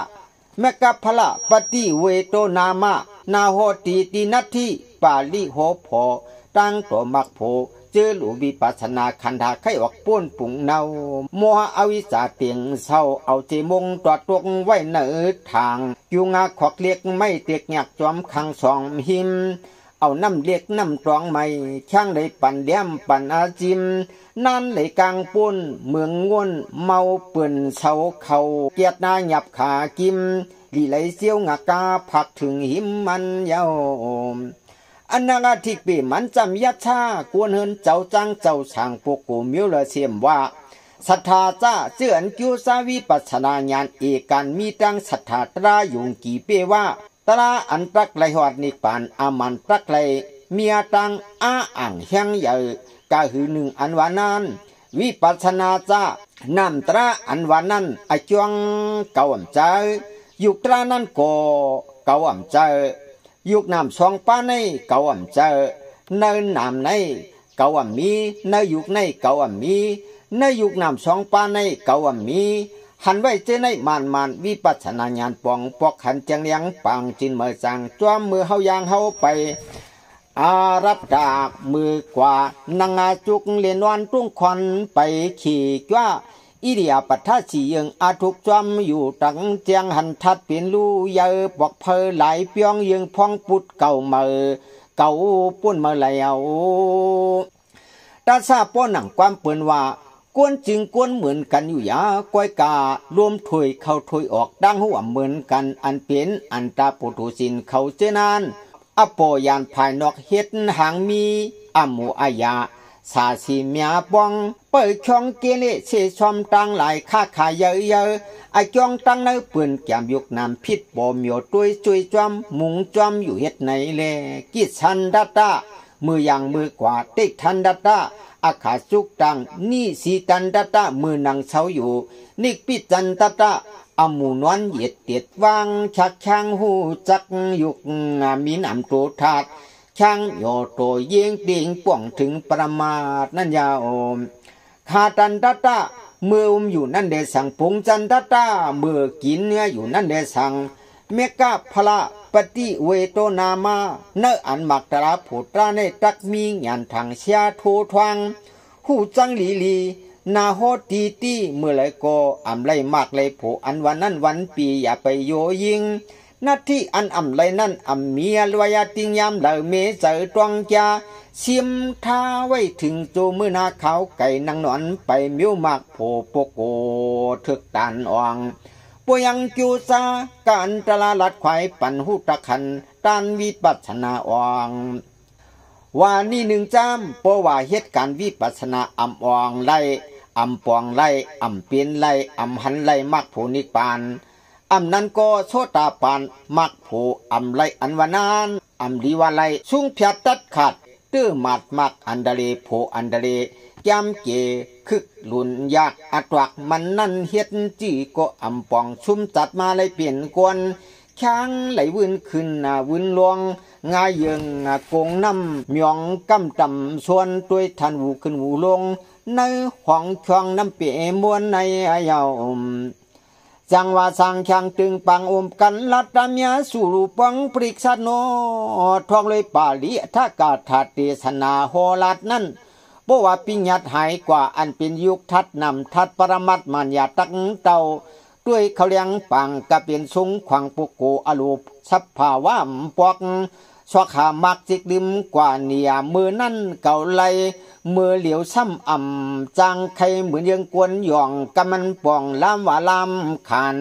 Speaker 1: เมกะพละปฏิเวโตนามะนาโหติตินัตถิปาลิโหโพตั้งตัวมักโพเจอหลูวิปัสสนาคันธาไขออกป้วนปุ่งเนาโมหะอวิชชาเตียงเศร้าเอาเจมงตรวจตวงไว้เนือทางอยู่งาขอกเล็กไม่เตียกหยักจอมขังสองหิมเอาน้ำเล็กน้ำตรองไม่ช่างได้ปั่นเดียมปั่นอาจิมนั่นเลยกลางปุ้นเมืองง่วนเมาเปื่นเสาเขาเกียดนาหยับขากิมลีไหลเสียวงากาผักถึงหิมมันยาวอันนางทิกปีมันจำยัดชากวนเฮินเจ้าจังเจ้าช่างพวกกูมิวละเสียมว่าศรัทธาจ้าเจือนกิวสาวิปัสสนาญาณเอกันมีตังศรัทธาตรายุงกี่เปว่าตราอันตักไหลหอดนิปานอามันตักไหลเมียตังอาอ่างแห้งใหญ่กะหือหนึ่งอันวานันวิปัสสนาจ้านำตราอันวานันอจวงเก่าอ่ำใจยุคตรานั้นก็เก่าอ่ำใจยุคนำ2 ป้าในเก่าอ่ำใจเนินนำในเก่าอ่ำมีในยุคในเก่าอ่ำมีในยุคนำ2 ป้าในเก่าอ่ำมีหันไว้เจในมันวิปัสสนาญาณปองปอกหันจังเลียงปังจินเมื่อจังจ้วมมือเฮายางเฮาไปอารับดากมือกว่านางอาจุกเลียนวันตุ้งควันไปขี่จ้าอิเดียปัทสียังอาทุกจอมอยู่ตังเจียงหันทัดเปลี่ยนลู่เยอปอกเพอไหลเปียงยังพองปุดเก่าเมื่อเก่าปุ้นเมื่อไหลเอาตาซาป้อนหนังความเปิ่นว่ากวนจึงกวนเหมือนกันอยู่ยาก้อยการวมถวยเข้าถวยออกดังหัวเหมือนกันอันเป็นอันตาปุถุสินเขาเจนานอโปยานภายนอกเฮ็ดหางมีอมูอายาสาสีเมียปองเปิดช่องเกเลเชชอมตังหลายค่าขายเยอะไอจ้องตังในเปื่นแก้มยุกน้ำพิษบ่เมียวตุ้ยจุยจอมมุงจอมอยู่เฮ็ดไหนแลกิสันดาตา มืออย่างมือกว่าเต็กทันดัตตาอาขาสุกตังนี่สีตันดัตตามือนังเฉาอยู่นิกปิจันดัตตาอมูนวนเหยียดเตียดวางชักช่างหูจักยุกมีน้ำโตถาดช่างโยโตเยียงติงป่วงถึงประมาทนั่นยาโอมคาตันดัตตาเมื่ออยู่นั่นเดสังปุงจันดัตตาเมื่อกินเนื้ออยู่นั่นเดสังเมกะพละปฏิเวโตนามาเนอันมักตราผูตราในตักมีงานทางเชียโททวังหูจังลีลีนาโฮตีตีเมื่อไรก็อำไรมากเลยผู้อันวันนั้นวันปีอย่าไปโยยิงนาที่อันอำไรนั่นอำเมียลวายติงยามเหล่าเมเจอตวงจาเสียมท่าไว้ถึงโจมือนาเขาไก่นางนอนไปมิ้วมากโผโปโกทึกตานอ่องปยังกิวซาการตลาลัดควายปั่นหูตะขันตันวิปัสนาอ่องว่านี่หนึ่งจำเพราะว่าเหตุการณ์วิปัสนาอำอ่องไล่อำปองไล่อำเปลี่ยนไล่อำหันไล่มักโผนิปานอำนั้นก็โชตาปานมักโผอำไล่อันวานานอำดีว่าไล่สุ่งเพียตัดขาดตื้อหมัดมักอันเดเลโผอันเดเลยำเกคึกหลุนยากอัตวักมันนั่นเฮ็ดจีก็อำปองชุ่มจัดมาเลยเปลี่ยนกวนช้างไหลวืนขึ้นวืนลวงงายเยิงโกงน้ำเมียงกำตำส่วนตัวทันหูขึ้นหูลงในห้องช่องน้ำเปียมวนในยาวจังว่าสังช่างตึงปังอมกันลัดตามยาสู่รูปังปริกษาโนทองเลยปาลีถ้ากาถาเทศนาโหลัดนั้นเพราะว่าปิญญาหายกว่าอันเป็นยุคทัดนำทัดปรมัตมัญญาตักเต่าด้วยเขาเลี้ยงปังกะเป็นสุงขวังปุโกอรูปสัพภาวะปอกสวขามักจิกดิมกว่าเนียมือนั่นเก่าไลมือเหลียวซ้ำอ่ำจางไข่เหมือนยังกวนหย่องกำมันป่องลามว่าลามขัน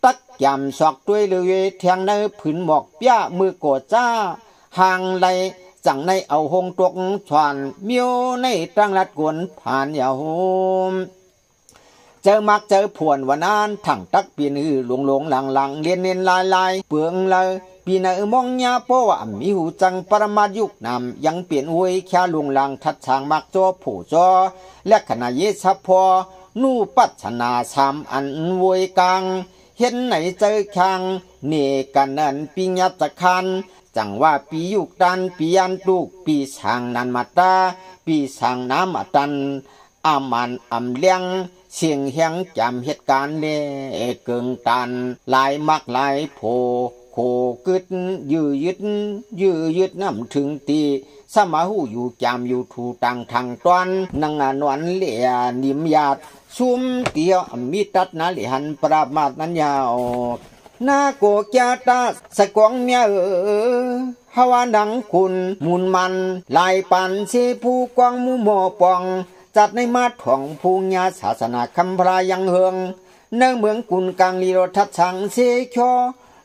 Speaker 1: ตักยำสอกด้วยเลยแทงในผืนหมอกเปี้ยมือโกจ้าห่างไลจังในเอาหงตกชวนเมียวในตั้งรัดกวนผ่านยาวเจอมักเจอผวนวันนั้นถังตักปีนือหลงหลงหลังหลังเลียนเลียนลายลายเปลืองเลยปีนมองยาเพราะว่ามีหูจังปรมายุกนำยังเปลี่ยนหวยแค่ลุงลังทัดช้างมักจอผู้จอและขณะเยสัพพอนู่ปัชนาสามอันวยกลางเห็นไหนเจอคางเนกันนันปีญาตะคันจังว่าปียุกตันปียันตุกปีช่างนันมาตาปีช่างน้ำตันอามันอำเลี้ยงเสียงเฮียงจำเหตุการณ์เล่เกิงตันลายมักลายโผโคกึดยืดยึดน้ำถึงตีสมาหูอยู่จามอยู่ถูตังทางตอนนังนวลเลียนิมยาดซุมเตียวมีตัดนาลิหันปรามาตนัญญานาโกจาตาสกวงเมียฮาวานังคุณมุนมันลายปันเสผู้กวางมูโมปองจัดในมาถ่องภูญาศาสนาคำพรายังเฮืองในเมืองกุนกังลีโรทัดสังเสชอ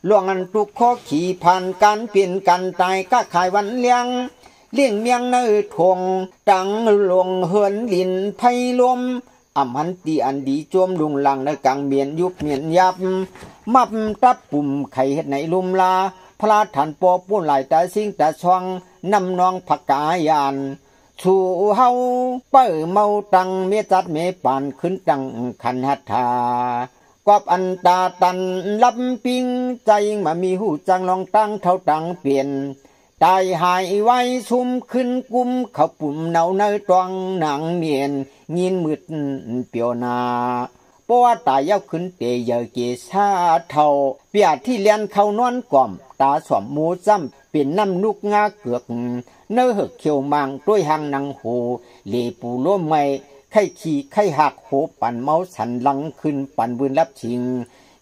Speaker 1: หลวงอันตุกข้อขี่ผ่านการเปลี่ยนกันตายก็ขายวันเลี้ยงเลี้ยงเมียงในทงตังหลวงเฮือนลินไพลมอำหันตีอันดีจวมลุงลังในกลางเมียนยุบเมียนยับมับตับปุ่มไข่เห็ดในลุมลาพระฐานปอปุ่นหลายแต่สิ่งแต่ช่องนำนองผักกายานสู่เฮาเป้เมาตังเมจัดเมปานขึ้นตังขันหัตถากอบอันตาตันลับปิงใจมามีหูจังลองตั้งเท่าตังเปลี่ยนตายหายไว้ซุ่มขึ้นกุมเขาปุ่มเนาในตวงหนังเนียนยินมืดเปียวนาเพราะว่าตายยาวขึ้นเตยเยเกซาเท่าเปียที่เลียนเขานอนก่อมตาสวมมูซ้ำเป็นน้ำนุกงาเกือกเนื้อหึกเขียวมังด้วยหางนางหูเลปูล้มไม่ไข่ขี่ไข่หักโหปั่นเมาสันลังขึ้นปั่นบืนรับชิง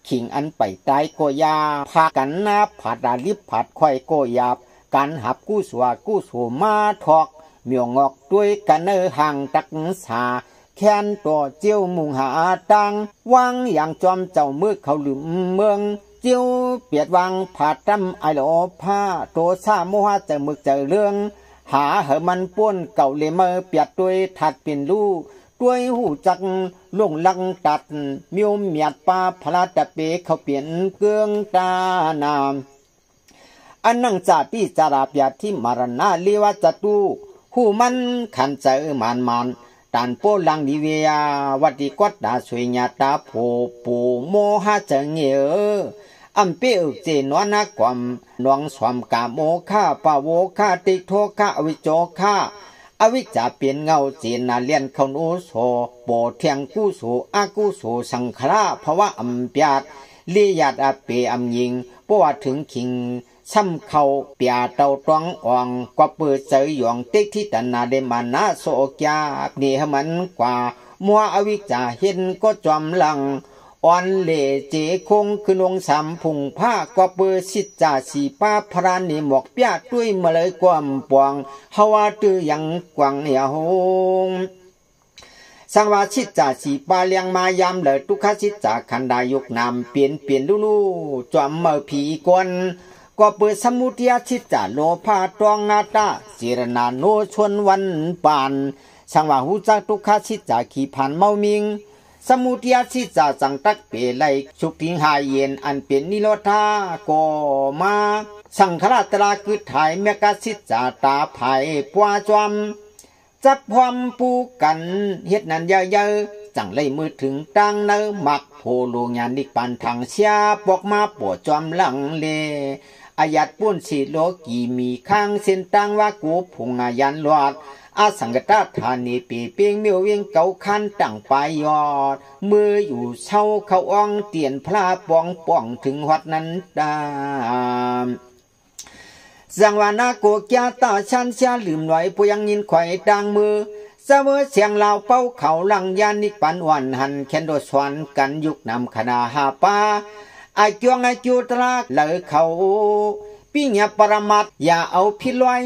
Speaker 1: ขิงอันไปตายก็ยาพากันนาผัดดาลิบผัดไข่ก็ยาบการหับกู้สวากู้สูมาทอกเมียวงอกด้วยกันเนื้อห่างตักสาแค้นตัวเจียวมุงหาตังวางอย่างจอมเจ้ามือเขาลืมเมืองเจียวเปียดวางผาตั้มไอโลผ้าโตซาโมหะเจอมึกเจอเรื่องหาเหมันป้วนเก่าเลเมอเปียดด้วยถัดเป็นลู่ด้วยหูจักลงลังตัดมิวเมียดปาพลาตะเปเขาเปลี่ยนเกืองตานามอ อันนังจาติจาราปยาทิมารณาเลวจตุหูมันขันเจอมันตันโปลังดิเวียวัติกวัดดาสวยญาตาโผปูโมหะเจงเงอำเปียกเจนวนักความนวงสวมกาโมฆาปะโวฆาติโทฆาอวิโจฆาอวิจจาเปลี่ยนเงาเจนาเลียนเขานุโสโปเทียงกุโสอากุโสสังขราภวะอัมปยาดเลียดอเปอัมยิงปวดถึงขิงซ้ำเขาเปียเตาตองอ่องกว่าเปิดใจหยองเต็กที่ตันนาเดมานาโสกยาเนียมันกว่ามัวอวิจจาเห็นก็จอมหลังอ่อนเล่เจคงคือลงสามพุงผ้ากว่าเปิดสิจาสีป้าพระนิหมอกเปียด้วยมาเลยความปวงเฮาว่าตือยังกวางเหยาหงสังวาชิตจาสีปาเลียงมายามเลยทุกขชิตจาขันดายุกนำเปลี่ยนลู่จอมเมื่อผีกวนก็เปิดสมุทยชิตจาโลภาตองนาตาจิรนาโนชวนวันปานสังวาหูจักทุกขชิตจาขีพันเมามิงสมุทยชิตจาจังตักเปไลชุกทิ้งหายเย็นอันเป็นนิโรธาโกมาสังขราตราคือถ่ายเมกาชิตจาตาไผ่ปัวจอมจับพร้อมปูกันเฮ็ดนั้นเยอะๆจังเลยมือถึงตั้งเนื้อมักโพลูงานนิปันทางเชียปอกมาปวดจอมหลังเลอายัดปุ้นสีโลกีมีข้างเส้นตั้งว่ากูพุงอายันหลอดอาสังกตาธานีปีเปียงเมียวเวียงเก่าคันตั้งไปยอดมืออยู่เช่าเขาอ่องเตียนพระป่องถึงวัดนั้นตามสังวานาโกกยาตาชันเสียลืมหน่อยพยังยินไข่ดังมือเสมอเสียงลาวเป้าเขาหลังยานิปันวันหันแคนโดสวนกันยุคนำคณาหาป้าไอจวงไอจูตราเลยเขาปิ้งยาปรมัดอย่าเอาพิลอย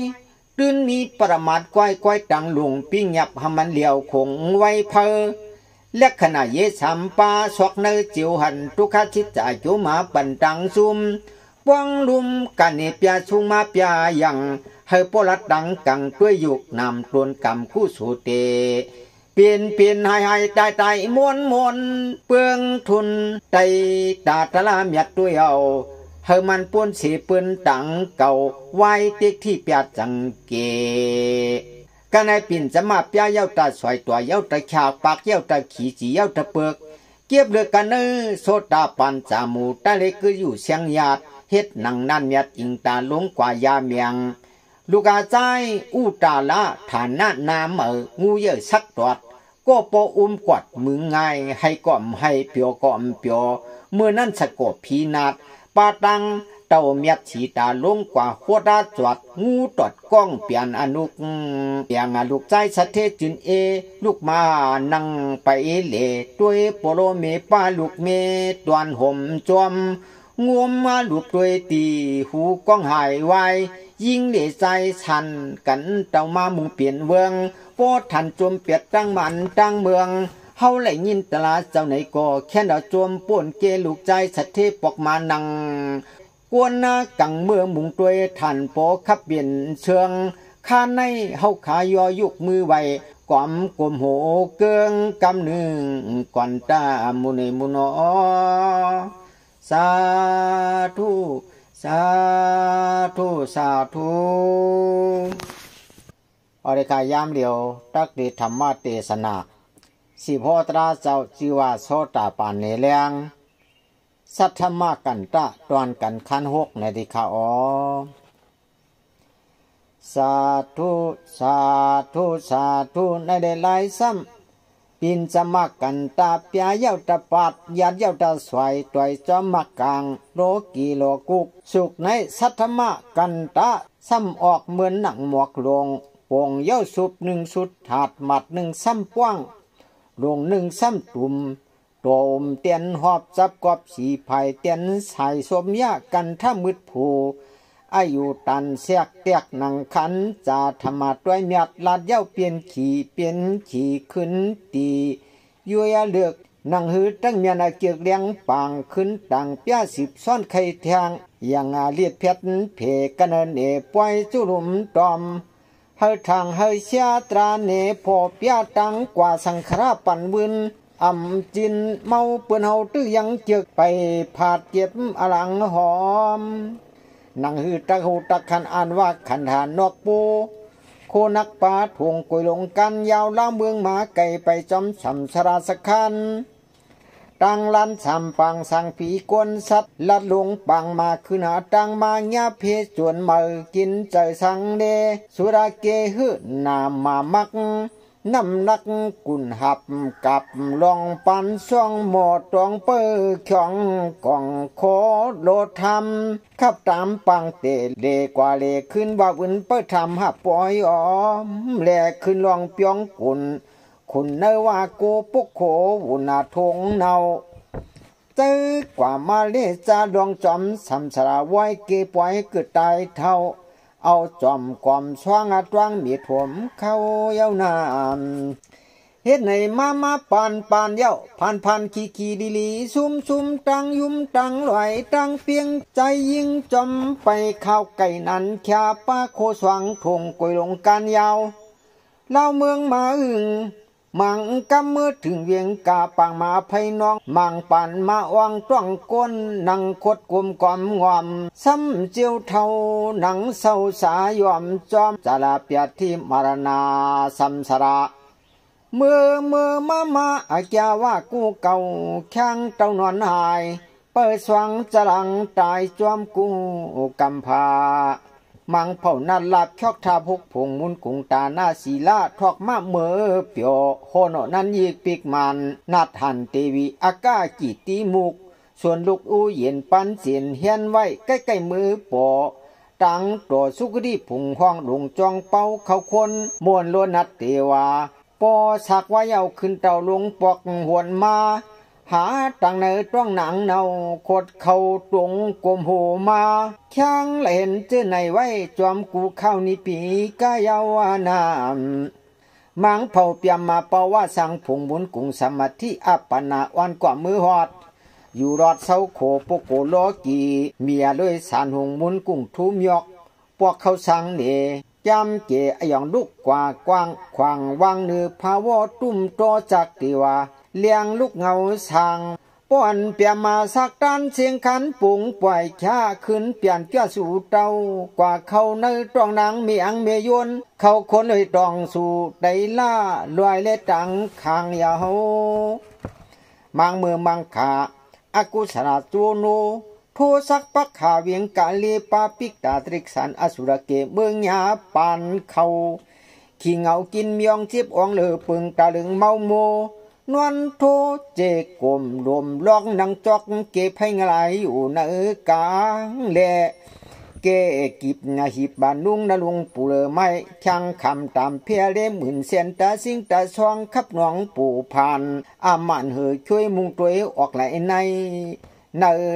Speaker 1: ตื่นนี้ปรมัดก้อยตังหลวงปิ้งยับให้มันเหลียวคงไว้เพอและขณะเยสัมปาสวกเนจิวหันทุกขชิตจาจุมาปันตังซุมป้องลุมกันเนเปียชุงมาเปียยังให้ปลัดดังกังด้วยยุกนำตวนกำคู่สุเตเปลี่ยนให้ตายม้วนเปลืองทุนไตตาตะลาเมียดด้วยเอาให้มันป้วนสีปืนตังเก่าไว้เต็กที่เปียจังเกกันในปิ่นจะมาเปียเย้าตาสวยตัวเย้าตาขาวปากเย้าตาขี้จีเย้าตาเปลือกเก็บเลือกกันเนอโซตาปันจามูตาเล็กคืออยู่เสียงหยาดเฮ็ดหนังนั่นเมียดอิงตาลงกว่ายาเมียงลูกอาใจอูตาละฐานน้ำงูเยอะสักตอดก็ปอกวดมือง่ายให้ก่อมให้เปียวก่อมเปียวเมื่อนั้นสะกดพีนาดปาตังเต่าเมียดฉีตาลงกว่าหัวดาจวดงูตอดก้องเปลี่ยนอนุกเปียงลูกใจสะเทจุนลูกมานั่งไปเล่ด้วยโปโลเมป้าลูกเมตวนห่มจอมงวมมาลูกด้วยตีหูก้องหายไวยิ่งเดือใจชันกันเต่ามามุงเปลี่ยนเวงโพทันจมเปียดตั้งมันตั้งเมืองเฮาไหลยินตลาเจ้าไหนก็แค่ดาวจมป่วนเกลูกใจสัตเทปอกมานังกวนนากังเมืองมุงด้วยทันโปขับเบียนเชิงข้าในเฮาขายอยุกมือไว้กอมกลมโหเกิงกำหนึ่งก่อนตามุนมุนอสาธุสาธุอริกายามเดียวตักดีธรรมะเทศนาสิโพตราเจ้าจีวาโสตาปานเนเลียงสัทธมะกันตะตอนกันคันหกในดิขาอ๋อสาธุในได้หลายซ้ำปินจะมักกันตาเปียเย้าตะปัดยัดเย้าตะสวยตวยจอมมักกลางโลกีโลกุกสุกในสัทธมะกันตะซ้ำออกเหมือนหนังหมวกลงโป่งเย้าสุบหนึ่งสุดถาดหมัดหนึ่งซ้ำป้วงลงหนึ่งซ้ำตุ่มโตมเตียนหอบจับกอบสีไผ่เตียนใส่สมยากันถ้ามืดผูอายุตันเสียกเตียกหนังขันจะธรรมะด้วยเมียดลาดเย้าเปลี่ยนขี่ขึ้นตียัวยาเลือกนังหือตั้งเมียนเกียกเลี้ยงปางขึ้นต่างเปียสิบซ่อนไข่แทงอย่างเลียดเพชรเพกันเนปล่อยจุลุมตอมเฮทางเฮเสียตราเนพอเปียตังกว่าสังขราปันวินอำจินเมาเปื่อนเฮาตื้อยังเจือกไปผาดเก็บอลังหอม นังฮือตะหูตะคันอ่านว่าขันธานอกปูโคนักป่าทวงกุยลงกันยาวล่าเมืองหมาไก่ไปจอมฉ่ำชราสคันตังลันสามปังสังผีกวนสัตว์ลัดลงปังมาขึ้นหาตังมาญาเพจวนมือกินใจสังเดสุราเกหืนามามักน้ำนักกุนหับกับลองปันช่องหมดตองเปื้อข่องกองโคโลทำขับตามปังเตเลกว่าเลขึ้นว่าวินเปิดทำหับปอยอมแลขึ้นลองเปียงกุนคุณเนว่าโกปุกโขวุนาทงเนาเจอกว่ามาเลจาดวงจอมสัมสระไว้เกปล่อยเกิดตายเท่าเอาจอมกอมช่างตรังมีถมเข้าเย้านามเฮ็ดในมาปานเย้าพันขีดีลีซุมตังยุมตังลอยตังเปียงใจยิงจอมไปเข้าไก่นั้นแค่ป้าโคสวังทงกวยลงการยาวเล่าเมืองมาอึงมังกำเมื่อถึงเวียงกาปังมาไพน้องมังปันมาวังต้องก้นนังคดกลมกอมงอมซ้ำเจียวเท่าหนังเศร้าสายอมจอมจาลาเปียที่มรณาสัมสระเมื่อมาอาจาว่ากูเก่าแข้งเต้านอนหายเปิดสว่างจรังตายจอมกูกำพามังเผานาลาบชอกทาพกผงมุนกุงตาหน้าศีลาทอกมาเมื่อเปียวโหนนั้นยีกปิกมันนาทันเตวีอากากีตีมุกส่วนลูกอูเย็นปันเสียนเฮียนไว้ใกล้มือปอตังตัวสุกดีผงห้องลงจองเป้าเขาคนมวนล้วนนัดเตวาปอสักว่าเยาขึ้นเต่าลงปอกหวนมาหาตังในต้องหนังเนาโคดเขาตรงกลมหูมาช่างเล่นเจอในไว้จอมกูเข้านิปีกายาวานามมังเผาเปียมมาเป่าว่าสังผงบุญกุงสมาธิอัปปนาวันกว่ามือหอดอยู่รอดเสาโขปโกโลกีเมียด้วยสารหงมุนกุงทุมยอกพวกเขาสังเนจำเกออย่างลูกกว่ากว้างขวางวางเนื้อพาวตุ้มโตจากติวาเลี้ยงลูกเงาสังป้อนเปียมาสักตันเสียงขันปุ่งปล่อยชาขึ้นเปลี่ยนเจ้าสู่เต้ากว่าเขาในตรองนางเมียงเมยนเขาคนเลยตรองสู่ได้ล่าลอยเล็ดตังขางยาวมังมือมังขาอากุศลจูโนโทสักปักขาเวียงกาลีปาปิกตาตริกสันอสุรเกเมืองยาปานเขาขี้เงากินเมียงจิบอ่องเลือปึงตาลึงเมาโมนวลโทเจกลมรวมล็อกนังจอกเก็บให้ไงอยู่ในกลางแหล่เกกิบนาหิบบานุงนาลุงปูเลไม้ช่างคำตามเพียเล่หมื่นเสียนตาสิงตาช่องขับน้องปูผ่านอามันเหยช่วยมุงตัวออกไหลใน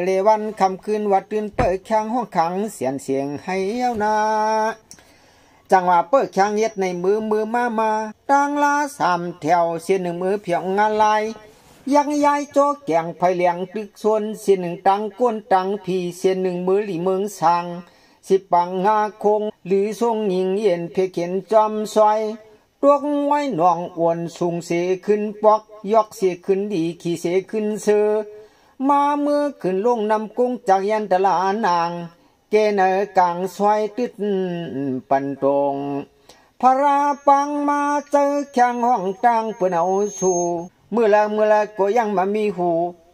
Speaker 1: เลวันคำคืนวัดตื่นเปิดแข้งห้องขังเสียงให้เย้านาจังว่าเปิดแข้งเย็ดในมือมาตั้งลาสามแถวเสียหนึ่งมือเพียงงานลายยังยายโจแกงไผ่เลี้ยงตึกส่วนเสียหนึ่งตังก้นตังพีเสียหนึ่งมือหลีเมืองสังสิปังงาคงหรือทรงยิงเย็นเพียเขียนจอมซอยตัวไว้หนองอ้วนสูงเสขึ้นปอกยอกเสขึ้นดีขี่เสขึ้นเสือมาเมื่อขึ้นลงนำกุ้งจากยันตลานางเกเนกลางซอยติดปันตรงพระปังมาเจอแข้งห้องตังเปิ้นเอาสู่เมื่อละก็ยังมามีหู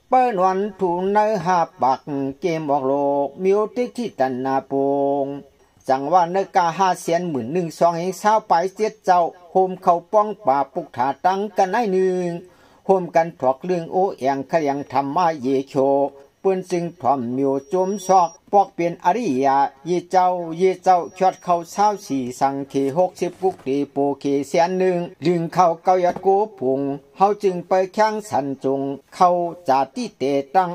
Speaker 1: เปิ้นวันถูในหาปักเกมออกโลกมิวติที่ตันนาปงจังว่าในกา512,000ให้สาวไปเจ็ดเจ้าโฮมเข้าป้องป่าปุกถาตั้งกันให้หนึ่งโฮมกันถอกเรื่องโอเอียงขยังธรรมะเยโชเปิ้นจึงถ่อมมิวจมซอกปอกเป็นอริยะเยเจ้าชอดเข้า24สังเข60ปุกตีโปเคเสียนหนึ่งลึงเข้าเกายัดโกพุงเฮาจึงไปแข้งสันจงเข้าจาติเตตั้ง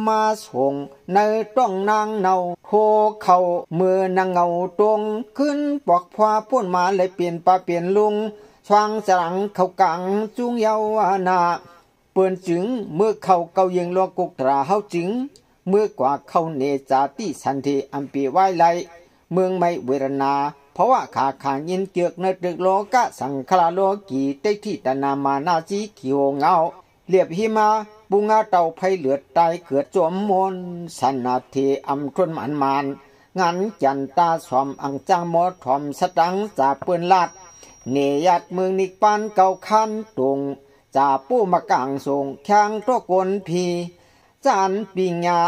Speaker 1: มาส่งในต้องนางเนาโคเข้าเมื่อนางเงาตรงขึ้นปอกพวาพ่นมาเลยเปลี่ยนปาเปลี่ยนลุงช่างจรังเข้ากังจุงเยาวนาเปิ้นจึงเมื่อเข้าเกายิงลวกุกตราเฮาจึงเมื่อกว่าเข้าเนจาติสันติอัมปีไว้ไลเมืองไม่เวรนาเพราะว่าขาขางยินเกือกในตึกโลกะสังคลาโลกีเตที่ตนามานาจีขีโหเงาเรียบหิมาบุงาเต่าไผเหลือดตายเกิดจมมนสันนาเทอัมทนมัน งานจันตาสอมอังจังหมอถอมสตังจ่าเปืนลาดเนยัดเมืองนิกปานเก่าคันตุงจ่าปู้มากางส่งแข้งโตกนพีจานปิงยา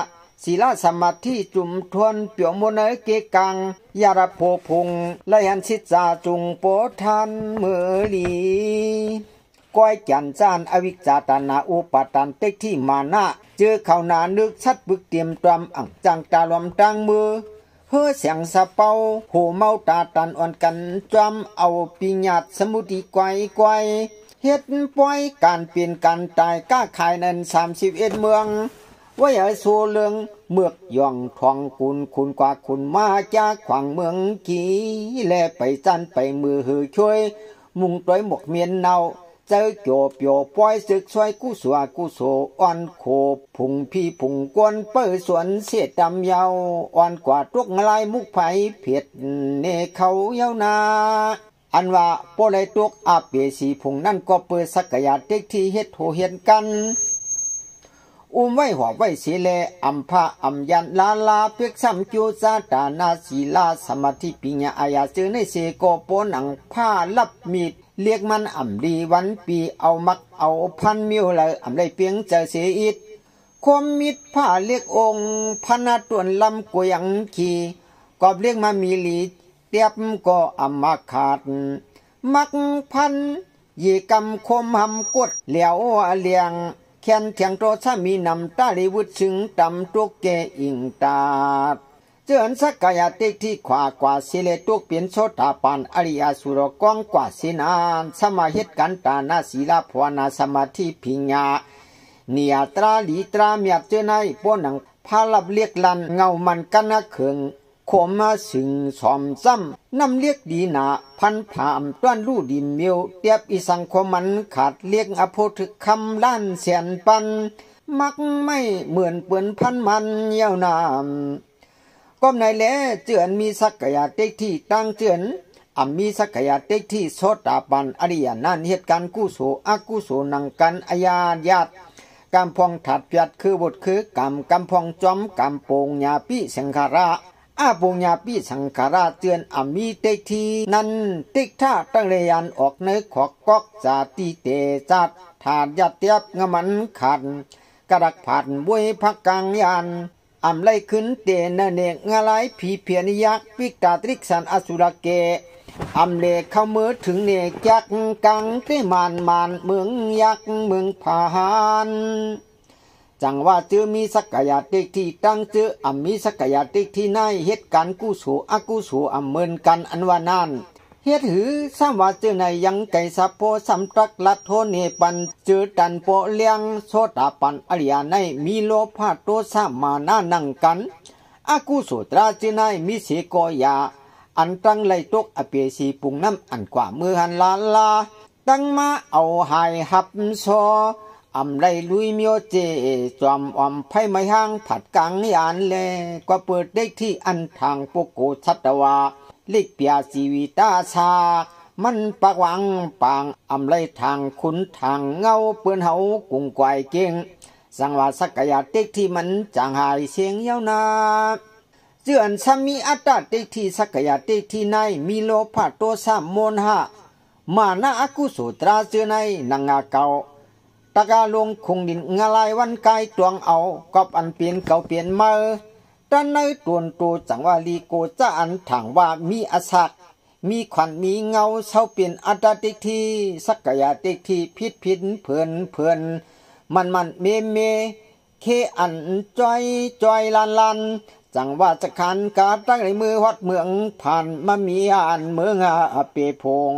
Speaker 1: ศิลาสมาธิจุมทวนเปียวมนเกกังยาระโพพงไลหันสิจาจุงโปทันเมือลีก้อยจันจานอวิจาตนาอุปตันเต็กที่มานะเจอเข้านานึกชัดบึกเตรียมตรำอังจังตาลมตังมือเฮือเสียงสะเปาหูเมาตาตันอ่อนกันจอมเอาปิญาตสมุติไกวเฮ็ดปล่อยการเปลี่ยนการตายก้าขายนั้น31เมืองไว้ให้สู่เรื่องเมือกย่องทองคุณกว่าคุณมาจากขวางเมืองกี่แลไปจันไปมือหือช่วยมุงต้อยหมกเมียนเนาเจ้าโจเปียวปล่อยศึกช่วยกู้สัวกู้โสอ่อนโคพุงพี่พุงกวนเปิดสวนเสียดำยาวอ่อนกว่าตุกลายมุกไผ่เพียดเนเขาเย้านาอันว่าโปไลตุกอาเปสีพุงนั่นก็เปิดสักยาเด็กที่เฮ็ดโหเห็นกันไว้หัวไว้สีเลอัมพาอัมยันลาเปียกซ้ำจูซาตานาศีลาสมาธิปิญญาอายาเจอในเสโกโปนังผ้าลับมีดเรียกมันอ่ำดีวันปีเอามักเอาพันมิวเลยอ่ำได้เพียงเจอเสียอิดความมิดผ้าเรียกองค์พนาตวนลำกวยงขี่กอบเรียกมามีลีเตียบก็อัมมาขาดมักพันยีกำคมหำกดเหลียวเลียงแขนเถียงโตถ้ามีนำตาลิวุดซึ่งตำตุกเกอิงตาเจือนสักกายติที่ขวากว่าสิเลตุกเปลี่ยนโสตาปันอริยสุรกองกว่าสินานสมาเหตุกันตานาศีลาภวนาสมาธิพิญญาเนียตราลีตราเมียเจนายป้อนังพาลับเรียกลันเงามันกันนะเขิงขมมาสึงสอมซ้ำน้ำเรียกดีนาพันผามต้วนลู่ดิมเมียวเตียบอีสังคมันขาดเรียกอโพธิคำล้านเสียนปันมักไม่เหมือนเปือนพันมันเย้านามก้มในแหล่เจือนมีสักยาเต็กที่ตั้งเจือนมีสักยาเต็กที่โสตาปันอริยนันเหตุการกุโสอกุโสนังกันอายาญาติกำพองถัดเปียดคือบทคือกำพองจอมกำโปงญาปิสังขาระอาปุญญาปิสังขาราเตือนมีเต็กทีนั้นเต็กท่าตั้งเรียนออกในขอกกอกจาติเตจัดถาดยัดเตียบงมันขันกระดักผัดบวยพักกลางยานไล่ขึ้นเตนเนกงาไลผีเพียนยักปิกตาตริกสันอสุรเกเลเข้ามือถึงเนกยักกังเตมานเมืองยักเมืองผานจังว่าเจอมีสักยาเต็กที่ตั้งเจอมีสักยาเต็กที่ในเหตุการณ์กุโสอกุโสเหมือนกันอันว่านานเฮ็ดหือสามว่าเจอในยังไก่สัพโพสัมตรักลัดโทเนปันเจอตันโปเลียงโสตาปันอริยาในมีโลภะโทสะมานานังกันอกุโสตราเจอในมีเสกยาอันตั้งไลตกอเปสีปุงน้ำอันกว่ามือหันลาตั้งมาเอาหายหับซอไรลุยเมียวเจจอมไพ่ไม้ห้างผัดกลางยานเลก็เปิดได้ที่อันทางปุโกชัตวาลิกเปียสีวิตาชามันปากวังปางไรทางขุนทางเงาเปือนเฮากุ้งไกวเก่งสังวาสักยาเต็กที่มันจางหายเสียงเย้านาเจือนสามีอัตตาเต็กที่สักยาเต็กที่ในมีโลภะโทสะโมหะมานะอกุโสตราเจอในนังอาเกาตะกาลงคงดินงาลายวันกายตวงเอากอบอันเปลี่ยนเก่าเปลี่ยนมาด้านในตัวจังว่าลีโกจะอันถังว่ามีอาศักมีขวัญมีเงาเศร้าเปลี่ยนอัตตาติทีสักยาติทีพิษเพื่อนมันเมเคอันจอยลันจังว่าจะขันกาตั้งในมือวัดเมืองผ่านมามีอันเมืองเปพง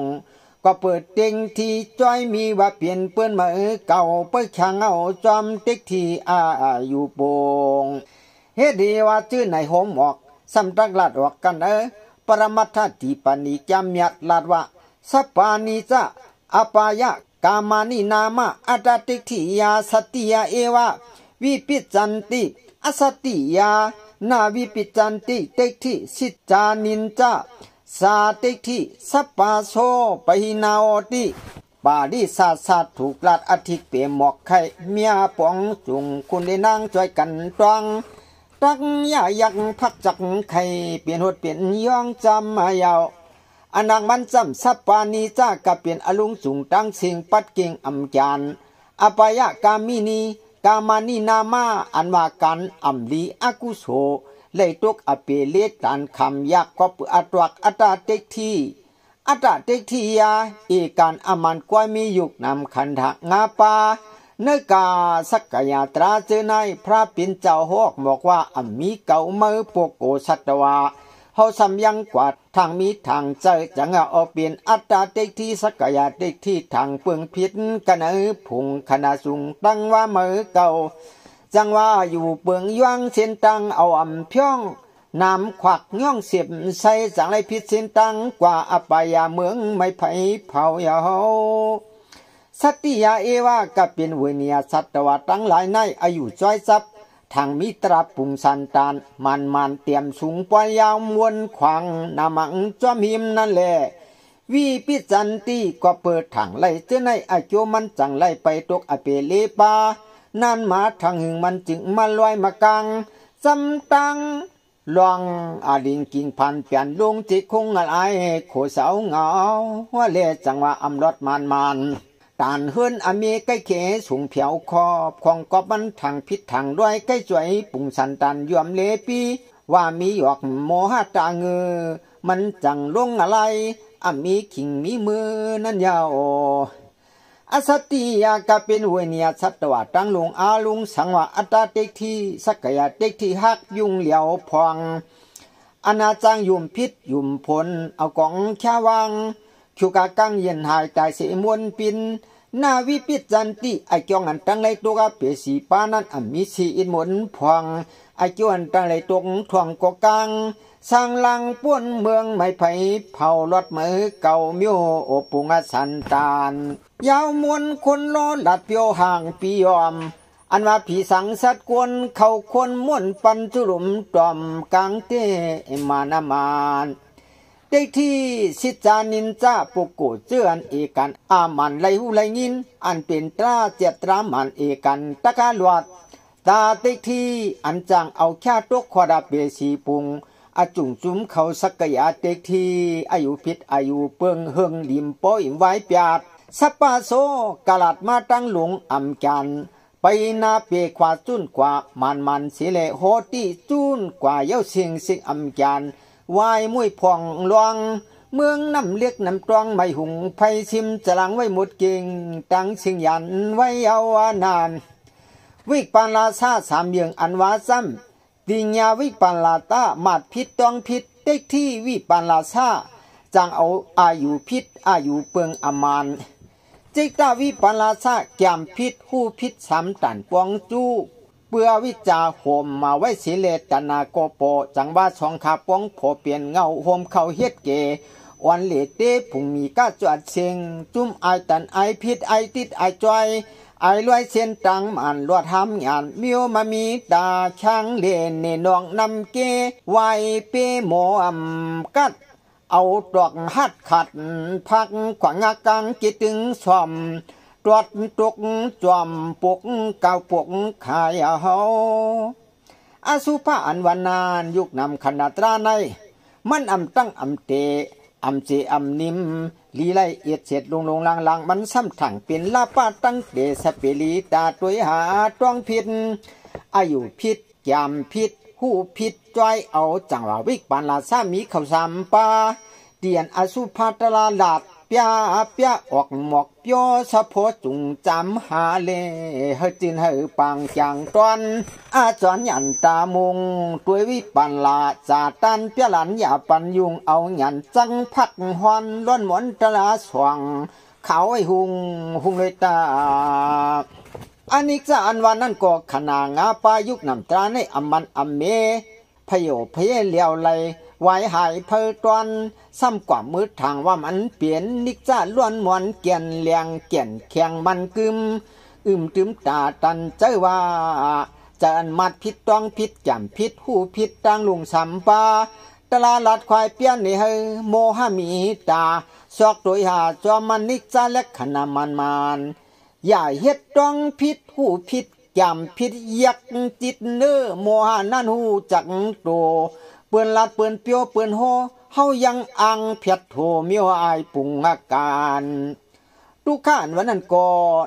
Speaker 1: ก็เปิดเต็งที่จ้อยมีว่าเปลี่ยนเปื้อนมาเก่าเปิดช่างเอาจอมเต็กที่อยู่โปงเฮ็ดดีว่าชื่อในโฮมออกสำตักลาดออกกันปรมัตถติปนิจามยัดลาดว่าสัปปานิจะอปายะกามานินามาอัตติทิยาสติยาเอวะวิปิจันติอสติยานาวิปิจันติเต็กที่สิจานินจาสาติทิสัปปาโซปหินาโอติปาดิสาถูกลาดอธิเปหมอกไข่เมียปองจุงคุณได้นั่งจอยกันตรัง ตักยายักพักจักไข่เปลี่ยนหดเปลี่ยนย่องจำมายาวอันนังมันจำสัปปานีจ้ากับเปลี่ยนอลุงสูงตั้งสิงปัดเก่งอำจานอปายะกามินีกามานีนามาอันว่ากันอำลีอากุโสเลยตุกอเปเลตันคำยักก็ปอัตวักอัตเต็กทีอัตเต็กทียาเอการอมันกวยมียุกนำขันธงาปาเนกาสักยาตราเจนายพระปิ่นเจ้าฮอกบอกว่าอมีเก่ามือปกโกสัตวาเฮาสำยังกว่าทางมีทางเจอจังเอาเปลี่ยนอัตตาเต็กที่สักยาเต็กที่ทางเปลืองพิษกันผงขณะสูงตั้งว่ามือเก่าจังว่าอยู่เปลืองย่างเส้นตังเอาอำพ่องน้ำขวักย่องเสียบใส่จังไรพิษเส้นตังกว่าอปายาเมืองไม่ไผเผายาสัตติยาเอวากับเป็นเวเนียสัตวะตั้งหลายในอายุจ้อยซับทางมิตรปุงสันตานมันเตรียมสูงปอยยาวมวนขวางนามังจอมหิมนั่นแหละวิปิจันตีก็เปิดทางไล่เจ้าในอาโจมันจังไล่ไปตกอเปเลปานั่นมาทางหึงมันจึงมาลอยมากังจำตังลองอาลิงกิ่งพันเปลี่ยนลุงจิคงอะไรโขเสาเงาว่าเลจังว่าอำรถมันตานเฮือนอเมใกล้เขสูงเผียวคอบของกอบมันทางพิษทางด้วยใกล้จ่วยปุ่งสันตันยอมเลปีว่ามีหยอกโมหะตาเงอมันจังลงอะไรอมีขิงมีมือนั่นยาวอสัตติยากะเป็นเวเนียสัตวะตั้งลงอาลุงสังวะอัตตาเต็กที่สักยะเต็กที่หักยุงเหลียวพองอนาจังยุ่มพิษยุ่มผลเอากองแค่วังคิวกากังเย็นหายใจเสมวนปินนาวิปิจันติไอจองอันตั้งไรตัวกับเปสีปานั้นอมิสีอินหมุนพวงไอจวนตั้งไรตรงทวงกกังสร้างลังป้วนเมืองไม่ไผเผารถมือเก่ามิวโอปุงสันตานยาวมวนคนโลลัดเปียวห่างปียอมอันว่าผีสังสัตกวนเขาคนม้วนปันจุลุมตอมกลางเตมานามานเด็กที่สิจานินจ้าปุกโกเจือนเอกันอามันไลหูไลงินอันเป็นตราเจ็ดตรามันเอกันตะกาลวดตาเด็กที่อันจังเอาแค่ตกขวดาเปสีปุงอาจุงจุ้มเขาสักยาเด็กที่อายุพิษอายุเปิงเฮงลิมโปอิมไว้ปยาดสัปปะโซกาลัดมาตั้งหลงอำจันไปนาเปขวาจุนกว่ามันเสเลโหติจุนกว่าเย้าเสียงสิงอำจันวายมวยพองลวงเมืองน้ำเล็กน้ำตรองไม่หุงไฟชิมจะลังไว้หมดเก่งตั้งสิงยันไว้เอานานวิปาลาซาสามเยืองอันวาซ้ำติญาวิปาลาตามาดพิษต้องพิษเด็กที่วิปาลาซาจังเอาอายุพิษอายุเปิงอมานจิกตาวิปาลาซาแกมพิษหู้พิษสามตันปวงจูเปื่อวิจาโหมมาไว้สิเลตนาโกโปจังว่าสองขาปวงโผเปลี่ยนเงาโหมเข้าเฮ็ดเกวันเลเตผุงมีก้าจวดเสียงจุ้มไอตันไอพิษไอติดไอจอยไอลอยเส้นตังมันลวดทำงานมิวมามีตาช่างเลนเนนองนำเกไวเปโมอำกัดเอาดอกหัดขัดพักขวางกังกิตึงสอมตรวจตุกจอมปุกเก่าปุกขายเฮาอาสุภาอันวานานยุคนำขนาดราในมันอำตั้งอำเตอำเจอำนิมลีไลเอียดเสร็จลงลังมันซ้ำถังเป็นลาป้าตั้งเดสเปลีตาตัวหาต้องพิษอายุพิษยามพิษหูพิษจ้อยเอาจังหวะวิกปานลาซามีเขาสามปาเตียนอสุภาตลาลาดเปียออกหมอกเปียวสะโพจุงจำหาเลเฮจินเฮปังจังตอนอาจอนยันตามุงตัววิปันลาจาตันเปียหลันอย่าปันยุงเอาหยันจังพักฮอนล้วนหมอนตลาสว่างเขาไอหุงเลยตาอันนี้จะอันวันนั้นก็ขนางาปายุกนำตราในอมันอเมพโยเพยเลียวไหลไว้หายเพอตอนซ้ำกว่ามือทางว่ามันเปลี่ยนนิกจ้าล้วนมวนเกียนเลียงเกียนแข็งมันกึมตึมตาตันเจ้าว่าจะอันมัดพิษต้องพิษจำพิษหูพิษตังลุงสัมปาตลาลัดควายเปียนนี่เฮโมหะมีตาซอกโดยหาจอมันนิกจ้าเล็กขนามันอย่าเฮ็ดต้องพิษหูพิษ จำพิษยักจิตเนื้อโมหานั่นหูจักโตเปื่อนลาดเปื่อนเปียวเปื่อนโฮเฮายังอังเพียดโทเมียวอายปุงอาการทุกข้านวันนั้นก็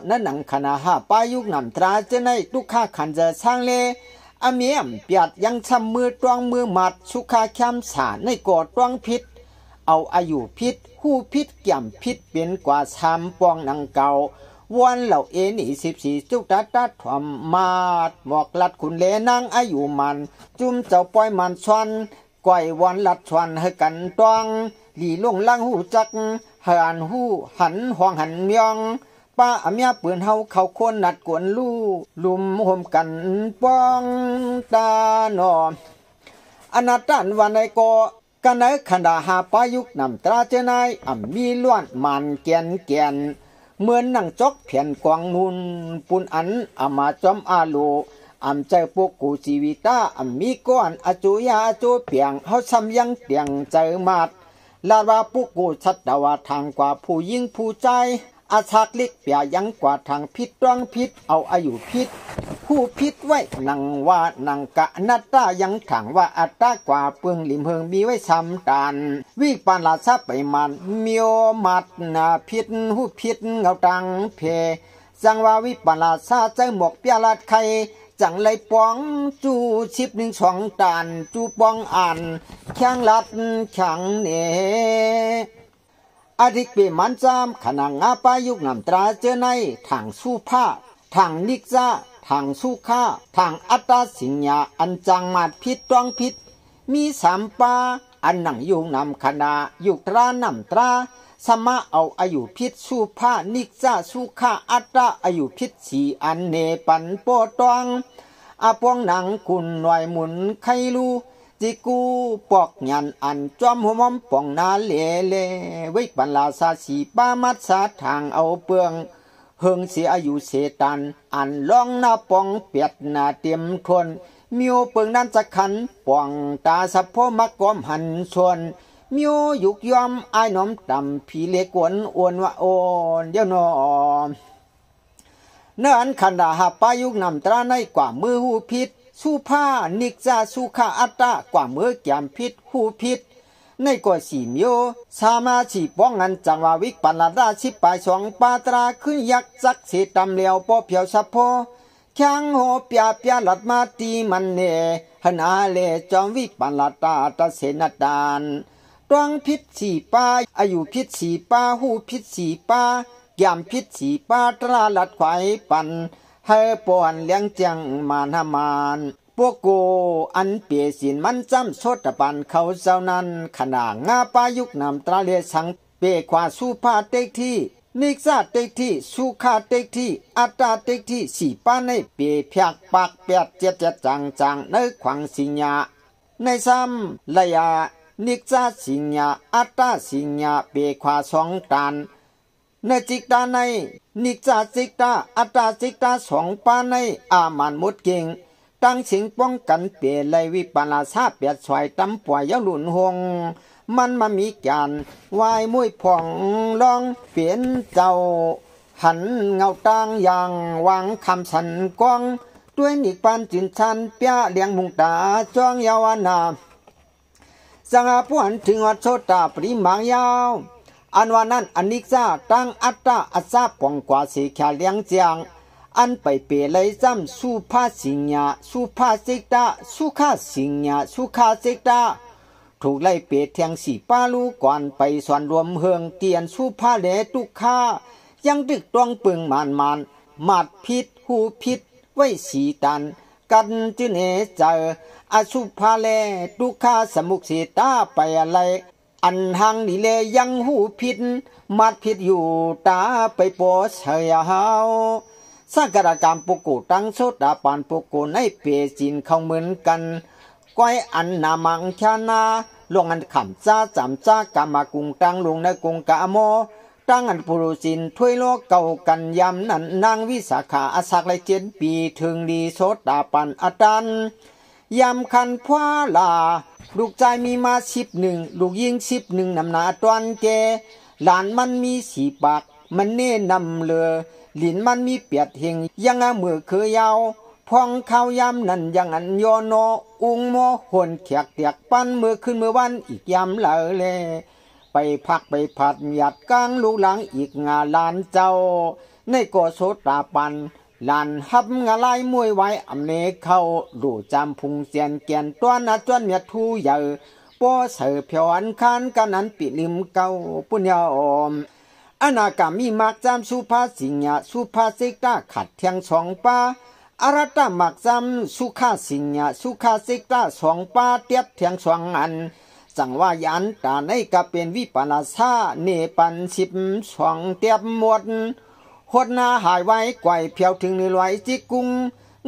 Speaker 1: นั่นหนังขณะหาปายุกนำตราเจในทุกข้าขันจะสร้างเลอเมียมเปียดยังช้ำมือตรองมือหมัดสุขาแคมสารในกอดตรองพิษเอาอายุพิษหู้พิษแก่มพิษเป็นกว่าช้ำปองนังเก่าวันเหล่าเอนี่14จุกตัดถอมมาดหมอกลัดขุนเลนางอายุมันจุ่มเจ้าปล่อยมันชวนก่อยวันลัดชวนให้กันตองหลีลงล่างหูจักหันหูหันห้องหันเมียงป้าเมียปืนเฮาเขาคนนัดกวนลู่ลุมห่มกันป้องตาหนออนาตันวันใดก็กันไหนขันดาหาปายุกนำตราเจนายมีล้วนมันแกนเหมือนนั่งจอกเพียนกวางมุนปุนอันมาจอมอาโลใจพวกกูชีวิตามีก้อนอจุยาอจุเปียงเฮาซ้ำยังเตียงใจมาดลาว่าปุกูชัดดาวทางกว่าผู้ยิ่งผู้ใจอาชักเล็กเปียยังกว่าทางพิษต้องพิษเอาอายุพิษผู้พิษไว้นังว่านังกะนัตตายังถังว่าอัตตากว่าเปลืองลิมเพิงมีไว้ซ้ำตานวิปานลาซาไปมันเมียวมัดนาพิษหูพิษเงาตังเพจังว่าวิปานลาซาใจหมกเปียลาดไข่จังไรปองจูชิบ1-2 ตานจูปองอ่านแข้งลัดแข็งเนอธิกเปมันจามขนังอาปายุกนำตราเจอในทางสู้ผ้าทางนิกซาทางสู้ข้าทางอัตตาสิญญาอันจังมาดพิษต้องพิษมี3 ปาอันหนังยุงนำขณะยุกตรานำตราสมาเอาอายุพิษสู้ผ้านิกซาสู้ข้าอัตตาอายุพิษ4 อันเนปันโปตองอาปวงหนังกุนหน่วยหมุนไขลูจิกูปอกยันอันจอมหัวมอมป่องนาเลวิปันลาซาสีป้ามัดสาทางเอาเปลืองเฮิงเสียอายุเสตันอันล่องหน้าปองเปียดหน้าเต็มทนมิวเปิงนั้นจะขันป่องตาสะโพมักกอมหันชวนมิวยุกยอมไอ้น้อมต่ำผีเล็กวนอ้วนว่าโอนเดี๋ยวนอเนื้ออันขันดาหาปายุกนำตราในกว่ามือหูพิษสู้ผ้านิกจาสู้ข้าอัตตากว่ามือแกมพิษหูพิษในก่อสีเมียวสามาชีป้องงันจังว่าวิกปันลาราชิปาย2 ปาตราขึ้นยักจักเสตำเหลียวปอเพียวสะโพแข้งโหเปียหลัดมาตีมันเนหนาเลจอมวิปันลาตาตะเสนดานตวงพิษ4 ปาอายุพิษ4 ปาหูพิษ4 ปายามพิษ4 ปาตราหลัดไขปันให้ปวนเลี้ยงจังมานหมานพวกโกอันเปียสินมันจำโซตปันเขาเจ้านั้นขนางาปายุกนำตราเลสังเปขวาสู้ผ้าเต็กที่นิกซาเต็กที่สู้ข้าเต็กที่อัตตาเต็กที่4 ป้าในเปียพยักปากเปียดเจ็ดจังในขวังสิญญาในซ้ำระยะนิกซาสิญญาอัตตาสิญญาเปียขวา2 ตานในจิกตาในนิกจาจิกตาอัตตาจิกตา2 ปาในอามันหมดเก่งตั้งสิงป้องกันเปลี่ยนไลวิปนาซาเปียดสวยตำป่วยยาหลุนหงมันมามีการวายมวยผ่องลองเปลี่ยนเจ้าหันเงาต่างอย่างวางคำสันกองด้วยนิกปานจินชันเปียเลี้ยงมุงตาจ้องยาวนาสังอาผู้หันถึงวัดโชตาปริมังยาวอันว่านั้นอนิกซาตั้งอัตตาอัศาปองกว่าสีแขเลี้ยงเจียงอันไปเปเลยซ้ำสู้ผ้าสิญญาสู้ผ้าสิกตาสู้ข้าสิญญาสู้ข้าสิกตาถูกไล่เปแทง4 ป้าลูก่อนไปสอนรวมเฮืองเตียนสู้ผ้าเหลตุกข้ายังดึกต้องปึงมันมัดพิษหูพิษไว้4 ตันกันจึเนเจออาสุภาเลตุกข้าสมุกเสตาไปอะไรอันหังนี่เลยังหูพิษมัดพิษอยู่ตาไปโปสเฮียเฮาสักการกรรมปุกุตั้งโซดาปานปุกุในเปจินเขาเหมือนกันก้อยอันนามังชานาลงอันขำจ้าจำจ้ากามากุงตังลงในกุงกาโมตั้งอันปุรุสินถ้วยโลกเก่ากันยำนั้นนางวิสาขาอาศักเลย7 ปีถึงดีโซดาปันอาตันยำคันพวาลาลูกใจมีมา11ลูกยิง11นำนาตอนแกหลานมันมี4 ปากมันเน่นำเลือ หลินมันมีเปียดเฮงยังมือคือยาวพองข้าวยำนั่นยังอันโยโนอุงโมหนเขียกเตียกปั้นมือขึ้นมือวันอีกยำเลยไปพักไปผัดหยัดกลางลูกหลังอีกงาลานเจ้าในโกโสตาปันลานฮับงาลายมวยไว้อำเนเข้าดูจำพุงเสียนเกียนตัวนาจวนเมียทูใหญ่ป้อเสือเพียวอันคันกันนั้นปิลิมเก้าปุญญาอมอนากามีมากจำสุภาสิงญาสุภาสิกตาขัดเทียงสองป้าอารัตมักจำสุขาสิงญาสุขาสิกตาสองป้าเทียบเทียงสองอันสังว่ายันตาในกะเป็นวิปัสสาเนปันสิบสองเทียบหมดหดนาหายไว้ไกวเพียวถึงในลอยจิกุง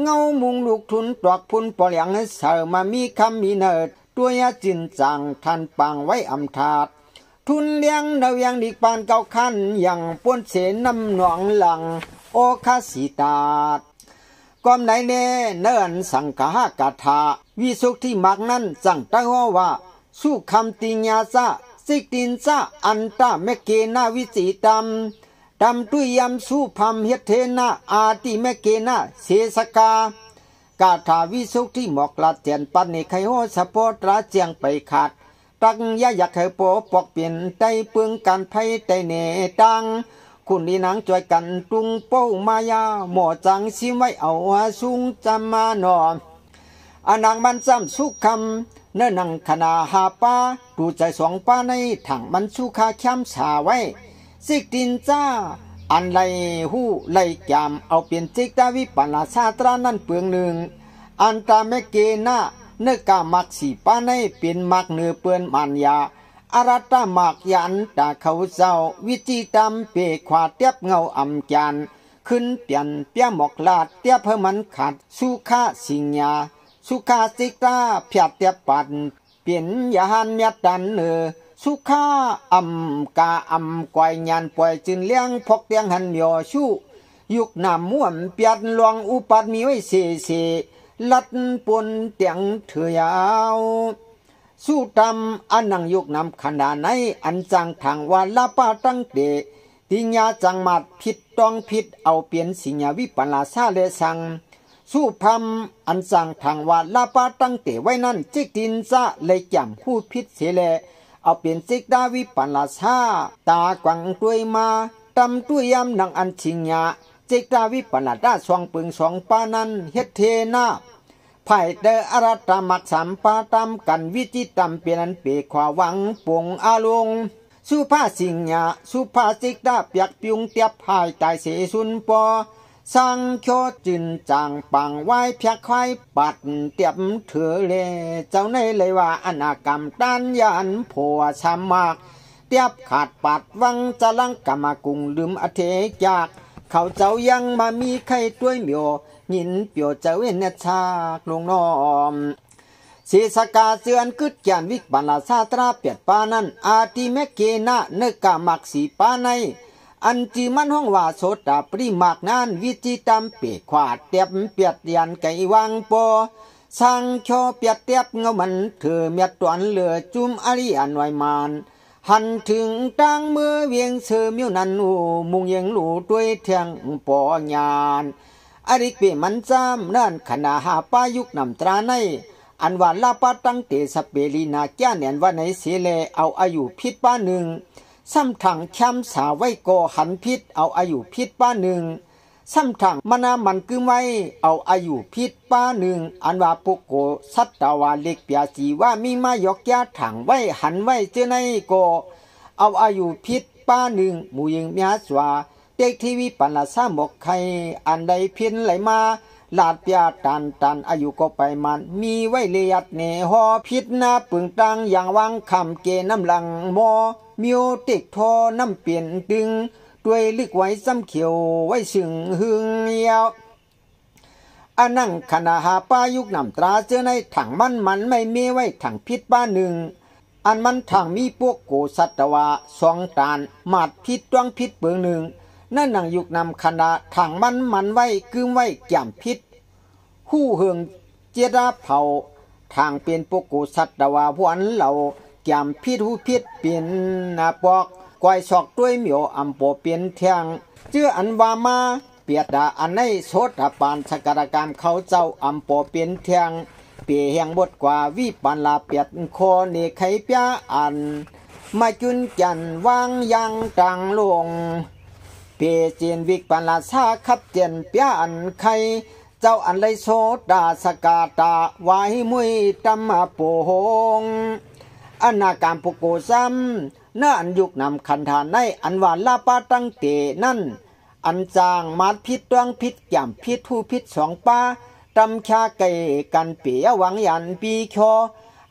Speaker 1: เงามุงลูกทุนตอกพุนปอเหลียงเสอมามีคำมีเนิดตัวยาจินจังทันปังไว้อำทาดทุนเลี้ยงเดายังดิกปานเก้าขั้นอย่างป้วนเสน้ำหนองหลังโอคาสีตาดก้อมไหนเน่เนินสังฆากาถาวิสุขที่มักนั้นจังตั้งว่าสู้คำติญาซาสิกตินซาอันตาเมเกนาวิจิตามดำตุยยำสู้พัมเฮเทนาอาติเมเกนาเสสกากาถาวิสุขที่หมอกลาเจียนปันในไคโฮสะโพตราเจียงไปขาดตักยะอยากให้โปปอกเปลี่ยนไตเปลืองกันไพไตเนตังคุณดีนางจอยกันตุงเป้ามายาหมอจังสิไว้เอาสุงจำมานออนางมันซ้ำสุขคำเนื้อนังขนาหาป้าดูใจสองป้าในถังมันสุขาเข้มสาไว้สิกตินจ้าอันไลหูไลจามเอาเปลี่ยนจิกตาวิปัสสาตรานั่นเปลืองหนึ่งอันตาเมเกนาเนื้อกามักสีป้าในเป็นมักเนื้อเปื้อนมันยาอารัตมักยันตาเขาเจ้าวิจิตามเปขวาเตียบเงาอำจานขึ้นเปลี่ยนเปียหมอกลาดเตียบเพื่อมันขาดสุขาสิงญาสุขาสิกตาเพียเตียบปันเปลี่ยนยาหันเมียดันเนอสุขากากวายยานป่วยจึงเลี้ยงพกเตียงหันเมียวชูยุกน้ำม่วมเปียดลวงอุปัตมีไว้เสลัดปนเตียงเถื่อยาวสู้ตำอันนังยุกน้ำขนาดไหนอันจังทางว่าลาปาตั้งเดติญาจังมัดผิดต้องผิดเอาเปลี่ยนสิญญาวิปัสสาเลสังสู้พัมอันจังทางว่าลาปาตั้งเตไว้นั่นจิกดินซะเลยจำพูดผิดเสียแลเอาเปลี่ยนสิกดาวิปัสสาตากวังด้วยมาตำด้วยยำนังอันชิงยาจิกดาวิปัสสาสองปึงสองปานั้นเฮ็ดเทนาไผ่เดออารัตมักสามปาตามกันวิจิตามเปลี่ยนเปขวาวังปงอาลงสุภาสิงญาสุภาสิกดาเปียกปิวงเตียบหายตายเสสุนปอสังโคจินจางปังไว้เพียกไข่ปัดเตียบเถือเลเจ้าในเลยว่าอนากรรมตันยันผัวชามากเตียบขาดปัดวังจะลังกรรมกุงลืมอเทจากเขาเจ้ายังมามีไข่ตัวเมียวยินเปียวเจ้าเวนชากลงน้อมศีสกาเสือนกึดแกนวิปัสสาตราเปียดปานั้นอาติเมเกนะเนกามักสีปาในอันจีมันห้องว่าโสตาปริมากนานวิจิตามเปขวาดเตียบเปียดยันไกวังปอสังโชเปียดเตียบเงามันเถื่อเมียตวนเหลือจุมอริอันไวมานหันถึงตั้งมือเวียงเสือมิวนันอูมุงยังหลูด้วยเทียงปอยานอริกเปมันจำนั่นขณะหาป้ายุคนำตราในอันว่าลาปาตั้งเตสเปลีนาแก้เนียนว่าในเสเลเอาอายุพิษป้าหนึ่งซ้ำถังแคมสาไว้โกหันพิษเอาอายุพิษป้าหนึ่งซ้ำถังมนามันกึมไว้เอาอายุพิษป้าหนึ่งอันว่าปุโกสัตตาวาเล็กเปียจีว่ามีมายกยาถังไว้หันไว้เจในโกเอาอายุพิษป้าหนึ่งหมู่ยิงเมียสวาเด็กทีวีปันละสามบอกใครอันใดเพี้ยนไหลมาลาดเปียตันอายุก็ไปมันมีไว้เลียดเนหอพิษนาปึงตังอย่างวังคำเกน้ำลังมอมิวติกทอน้ำเปลี่ยนดึงด้วยลึกไว้ซ้ำเขียวไว้สึงหึงยาวอันนั่งขณะหาป้ายุกน้ำตราเจอในถังมันไม่มีไว้ถังพิษป้าหนึ่งอันมันถังมีพวกโกสัตวาสองตานมาดพิษดวงพิษเปลืองหนึ่งนั่นนั่งยุกนำขณะถังมันไว้กึมไว้แก้มพิษหู้เหืองเจดาเผาทางเป็นพวกโกสัตวาหวนเหล่าแก้มพิษหูพิษเป็นนาปอก กวยศอกด้วยเหมียวอัมโปเปลี่ยนเทียงเจื้ออันว่ามาเปียดาอันในโสดาปานสกรกรรมเขาเจ้าอัมโปเปลี่ยนเทียงเปียแห่งบทกว่าวิปันลาเปียดโคเนไขเปียอันมาจุนจันวางยังตังลงเปียเจนวิปันลาซาขับเจนเปียอันไขเจ้าอันไรโสดาสกาตาไว้มุยตัมมาโปหงอนาการปุโกซัมน่าอันยุกนำคันธาในอันว่าลาปาตั้งเตนั่นอันจางมาดพิษดวงพิษย่ำพิษทูพิษสองป้าตำชาไก่กันเปียหวังยันปีคอ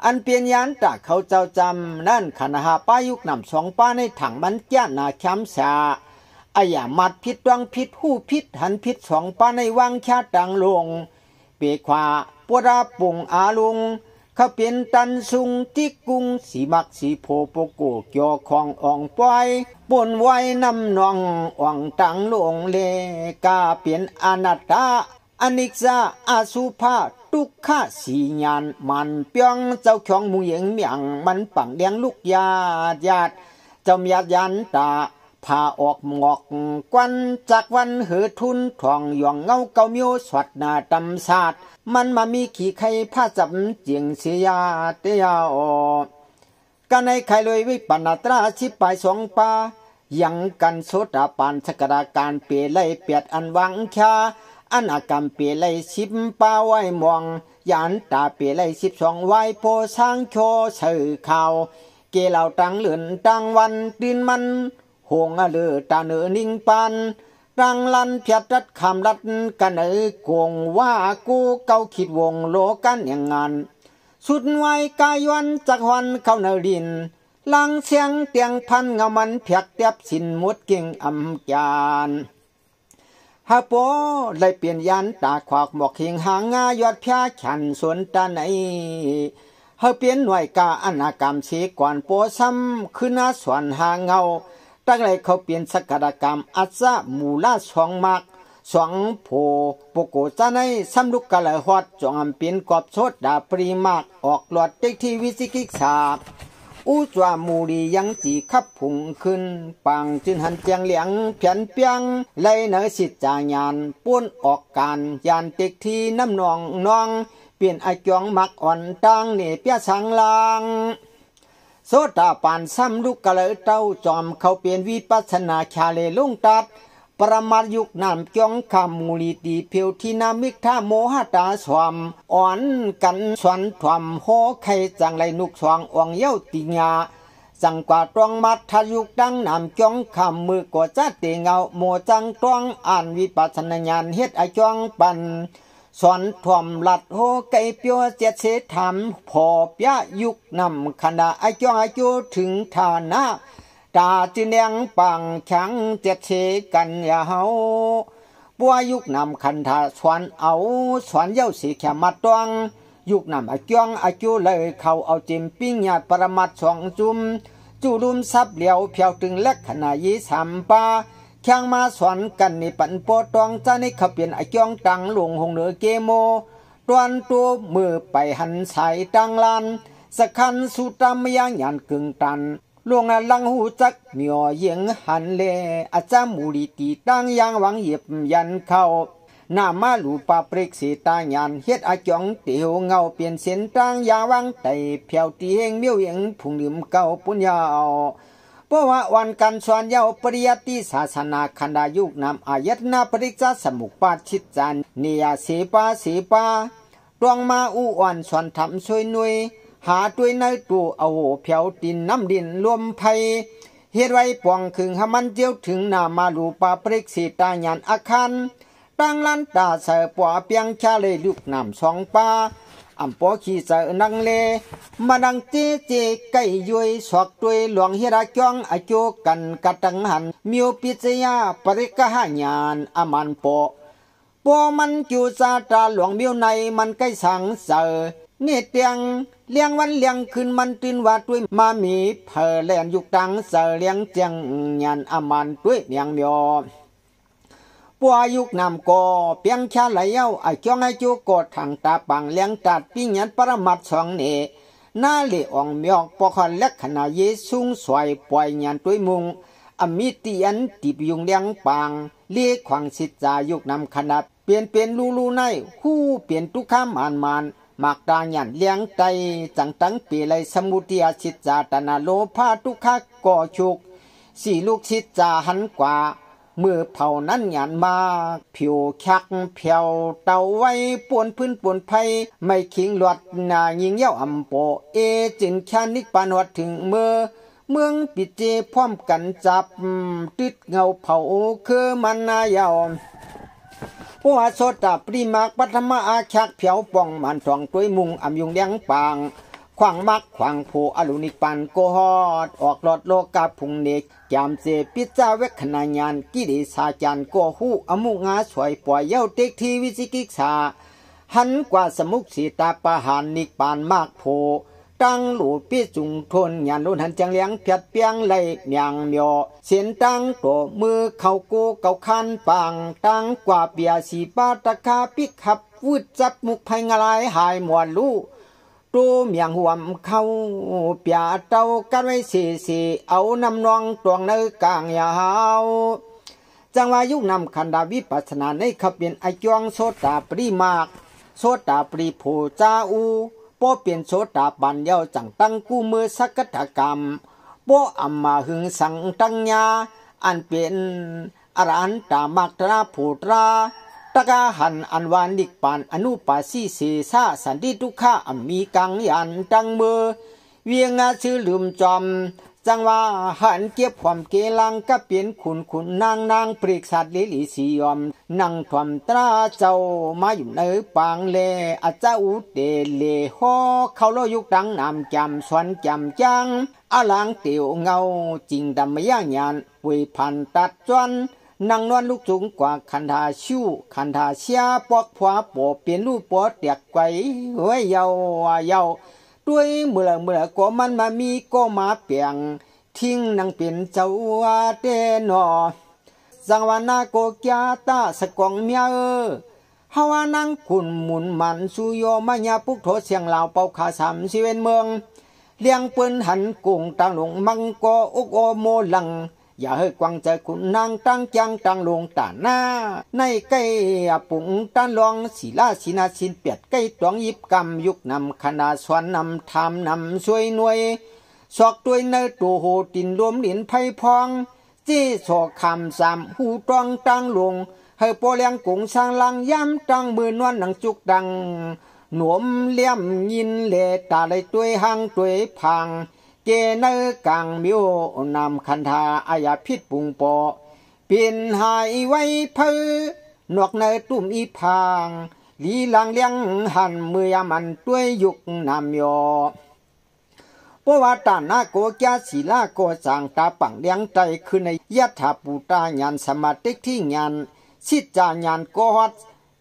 Speaker 1: อันเปลี่ยนยันตาเขาเจ้าจำนั่นขันหาป้ายุกนำสองป้าในถังมันแก่นาแคมสาอายามัดพิษดวงพิษหูพิษหันพิษสองป้าในวังชาดังลงเปียขวาปวดาปุ่งอาลุงเขาเป็นตันซุงที่กุงสีมักสีโพโปโกเกี่ยวของอ่องปอยปนไว้น้ำนองอ่องตังลงเลกาเปลี่ยนอนัตตาอนิจจาอาสุภาทุกขะสีญานมันเปียงเจ้าของมูเหยงเมียงมันปังเลี้ยงลูกญาติเจ้ามียันตาพาออกหมอกกวันจากวันเหอทุนทองหยองเงาเกาเมียวสวัดนาตำศาสตร์มันมามีขี่ไข่ผ้าจับเจียงเสียเตียวกันในไข่เลยวิปันตราชิปไปสองปายังกันโสดาปานสกราการเปไลเปียดอันวังชาอันอากรรมเปไลสิบปาไว้มองยันตาเปไล12ไว้โพสร้างโชเสือข่าวเกเหล่าตังเหลือนตังวันดินมันหงอเลือตาเนือนิ่งปันรังลันเพียดรัดคำรัดกันโกงว่ากูเกาขีดวงโลกันอย่างงานสุดไว้กายวันจากวันเข้าเนดินลังเสียงเตียงพันเงามันเพียกเตียบสินมุดเก่งอำจานฮาโปเลยเปลี่ยนยันตาขวากหมอกหิงหางายอดพยาฉันสวนตาไหนเฮาเปลี่ยนหน่วยกาอนาคมสีก่อนโปซ้ำขึ้นนาสวนหาเงาตั้งไรเขาเปลี่ยนสกัดกรรมอัศมูลาสองมักสองโพปโกจาในซ้ำลุกกะเลยฮอดจงอำเปลี่ยนกอบโซดดาปรีมากออกหลอดเด็กที่วิสิกิกษาอุจวามูรียังจีขับผุงขึ้นปังจึนหันเจียงเหลียงเพียนเปียงไลเนอสิจางานป้วนออกการยานเด็กที่น้ำนองน้องเปลี่ยนไอจองมักอ่อนตังเนี่เปียสังลางโสดาปานซ้ำลูกกะเลยเต้าจอมเขาเปลี่ยนวิปัสนาชาเลลุงตัดปรมายุกนามจองคำมูลีตีเพียวที่นามิกท่าโมหตาสวามอ่อนกันสวนถวมโหไข่จังไรนุกสวงอ่องเย้าติญาจังกว่าตรองมัดทายุกดังนามจองคำมือกว่าจัดเตเงาโมจังตรองอ่านวิปัสนาญาณเฮ็ดไอจองปันสอนถวมหลัดโหไก่เปียวเจ็ดเสถามพอเปียยุกนำขณะไอจองไอจูถึงฐานะตาจีเนียงปังชังเจ็ดเสกันยาเฮาปัวยุกนำคันธาสวนเอาสวนเย้าสีแขมัดตวงยุกนำไอจองไอจูเลยเขาเอาจิมปิ้งญาติปรมัดสองจุมจูรุมซับเหลียวเพียวตึงเล็กขณะยีสามปาแข่งมาสอนกันในปันโปตองจะในขับเปลี่ยนไอจองตังหลวงหงเหนือเกโมตวนตัวมือไปหันสายตังลานสักขันสุตามยังยันกึ่งตันลวงลังหูจักเหมียวเยิงหันเลอาจามูลีตีตั้งยังหวังเหยียบยันเข้าหน้ามาลูปาปริกสีตาญานเฮ็ดอาจองเตียวเงาเปลี่ยนเส้นตั้งยาวังไตเพียวตีเฮงเมียวเยิงผุงลืมเก่าปุญญาเพราะว่าวันการสอนเยาวปริยัติศาสนาคันดายุกนำอายัตนาปริจาสมุปาชิตจันเนียเสปาดวงมาอุอ่อนสอนทำช่วยหน่วยหาด้วยในตัวเอาเพียวดินน้ำดินรวมไพเฮ็ดไว้ปองคึงหมันเจียวถึงนามาลูปาปริกสีตาญานอาคารตั้งลันตาเสปัวเปียงชาเลยลูกนำสองปาอัมปอขีเสนังเลมาดังเจไก่ยุยสอกด้วยหลวงเฮราจองอาโจกันกะตังหันมิวปิจยาปริกหญาณอมันปอมันจูซาตาหลวงมิวในมันใกล้สังเสเนเตียงเลี้ยงวันเลี้ยงคืนมันตื่นว่าด้วยมามีเพอแลนยุกตังเสเลี้ยงเจียงญาณอมันด้วยเนียงเมียวปัวยุกนำก่อเปียงชาไหลเย้าไอจ้องไอจูกดทางตาปังเลี้ยงตัดปิ้งยันปรมัดสองเน หน้าเหล่อองเมียกปอกเล็กขณะเยซุงสวยปล่อยยันตัวมุงอมิติอันติบยุงเลี้ยงปางเลี้ยขวางสิจายุกนำขนาดเปลี่ยนเป็นลูในหู้เปลี่ยนทุกข้ามานมากตาหยันเลี้ยงไตจังตั้งปีไลสมุติอาสิจาตนาโลภาทุกขก่อชุกสี่ลูกสิจาหันกว่าเมื่อเผานั้นหยันมาผิวคักเพียวเตาไว้ปวนพื้นปวนไผ่ไม่ขิงหลวดหนายิงเย้าอำโปจินแค่นิกปานวัดถึงเมืองปิเจพร้อมกันจับติดเงาเผาคือมันนายาวผู้อาโสตาปริมากปัทมาอาคักเพียวป่องมันทองตัวมุงอำยุงเลี้ยงปางขวางมักขวางผู้อลุนิปันโกฮอดออกหลอดโลกาพุงเนกจามเจปิจาเวคขณายานกิริสาจันโกหูอมุงาสวยปล่อยเย้าเต็กทีวิจิกิกษาหันกว่าสมุกสีตาปะหานนิปานมากโพตั้งหลูปีจุงทนยันรุนหันจังเลี้ยงเพียดเปียงไหลเมียงเมียวเสียนตั้งตัวมือเข้ากูเกาคันปังตั้งกว่าเปียสีปาตะคาปิกขับวืดจับมุกไพงลายหายหมวนลู่ตัวเมียงหวมเข้าเปียเต้ากันไว้สีเอานำนองตวงในกลางยาวจังว่ายุคนำขันดาวิปัสนาในขับเปลี่ยนไอจวงโสตาปริมากโสตาปริโพจาอูป้อเปลี่ยนโสตาบันเยาจังตั้งกู้มือสักกกรรมป้ออัมมาหึงสังตังยาอันเป็นอรหันตามักตราผูตราตะกาหันอันวานิกปานอนุปาสีเสสาสันติทุกข้าอัมมีกังยันตังมือเวียงอาชื่อลืมจอมจังว่าหันเก็บความเกลังก็เปลี่ยนขุนนางปริกสัตลิลิสียอมนั่งทวมตราเจ้ามาอยู่ในปางเลอาเจ้าเตเลฮอเขาโลยุกดังนำจำสวนจำจังอาลังเตียวเงาจริงดำไม่ย่างยานวิพันตัดจวนนางนวลลูกจุงกว่าคันธาชิวคันธาเชียปอกผัวโปเปลี่ยนลูกปอเตียกไกวไว้เยาด้วยเมื่อก็มันมามีก็มาเปียงทิ้งนางเป็นเจ้าเตนอสังวานาโกแกตาสกองเมียฮาวานังคุณหมุนมันสุโยมายาปุกโถเสียงลาวเป่าขาสามสิเวนเมืองเลี้ยงปืนหันกุ้งตังหลงมังกอุกโอโมลังอย่าให้กวางใจคุณนางตั้งจังตังลงตาหน้าในใกล้ปุงตันลองศิลาศินาชินเปียดใกล้ตวงยิบกำยุกนำคณะสวนนำทำนำช่วยหน่วยสอกด้วยเนื้อตัวโหตินรวมหลินไพ่พองจี้สอกคำสามหูตองตังลงให้โปเลียงกุ้งสร้างลังย้ำตังมือนวลหนังจุกดังหนวมเลี่ยมยินเลตาเลยตัวหางตัวพังเกเนกางมิวนำคันธาอายาพิษปุงปอเปลี่ยนหายไว้เพอนวกเนตุ่มอีพางลีลังเลี้ยงหันมือยามันด้วยยุกนำยอเพราะว่าตาหน้าโกแกศิลาโกจางตาปังเลี้ยงใจคือในยัตถาปูตาญานสมาธิที่ญานสิจาญานโกฮัด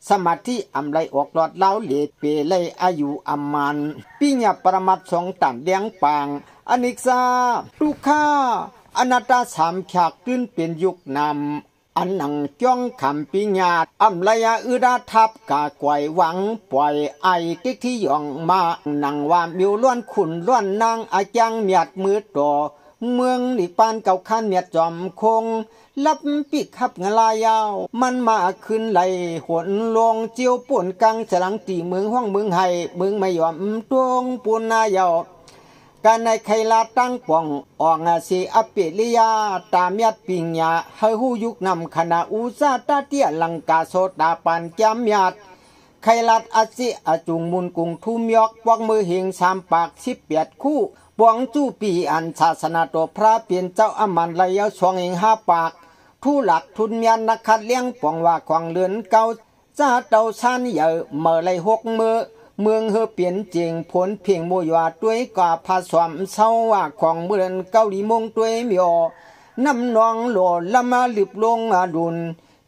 Speaker 1: สมาธิอำไลออกหลอดเล้าเหลดเปไลอายุอำมันปิญญาปรมัตสองตันเลี้ยงปางอนิกซาทุกข้าอนัตตาสามขากตื้นเป็นยุคนำอันหนังจ้องคำปิญญาอำไลอุดาทับกาไกวหวังปล่อยไอติ๊กที่ยองมาหนังวามบิวล้วนขุนล้วนนางอาจังเมียดมือต่อเมืองนิปานเก่าขันเมียดจอมคงลับปิกขับงลายาวมันมาขึ้นไหลหวนลงเจียวป่วนกังฉลังตีเมืองห้องเมืองไห้เมืองไม่ยอมตวงปูนายาวการในไคลาตั้งป่องอองอาศีอเปริยาตามยัดปิญญาเฮหูยุกนำคณะอุซาตาเตียลังกาโสตาปันจำยัดไคลาดอาศีอจุงมุนกุงทุมยอกปองมือหิงสามปาก18คู่ปวงจู้ปีอันศาสนาตัวพระเปลี่ยนเจ้าอมันไหลยาวช่วงเอง5 ปากทุหลักทุนยันนักขัดเลี้ยงปองว่าควางเลือนเก่าจ้าเต่าชันใหญ่เมื่อไร6 มือเมืองเฮเปลี่ยนจริงผลเพียงโมยวาด้วยกว่าผสมเศร้าว่าของเมืองเกาหลีมงด้วยมีอน้ำนองหล่อละมาลิบลงอาดุน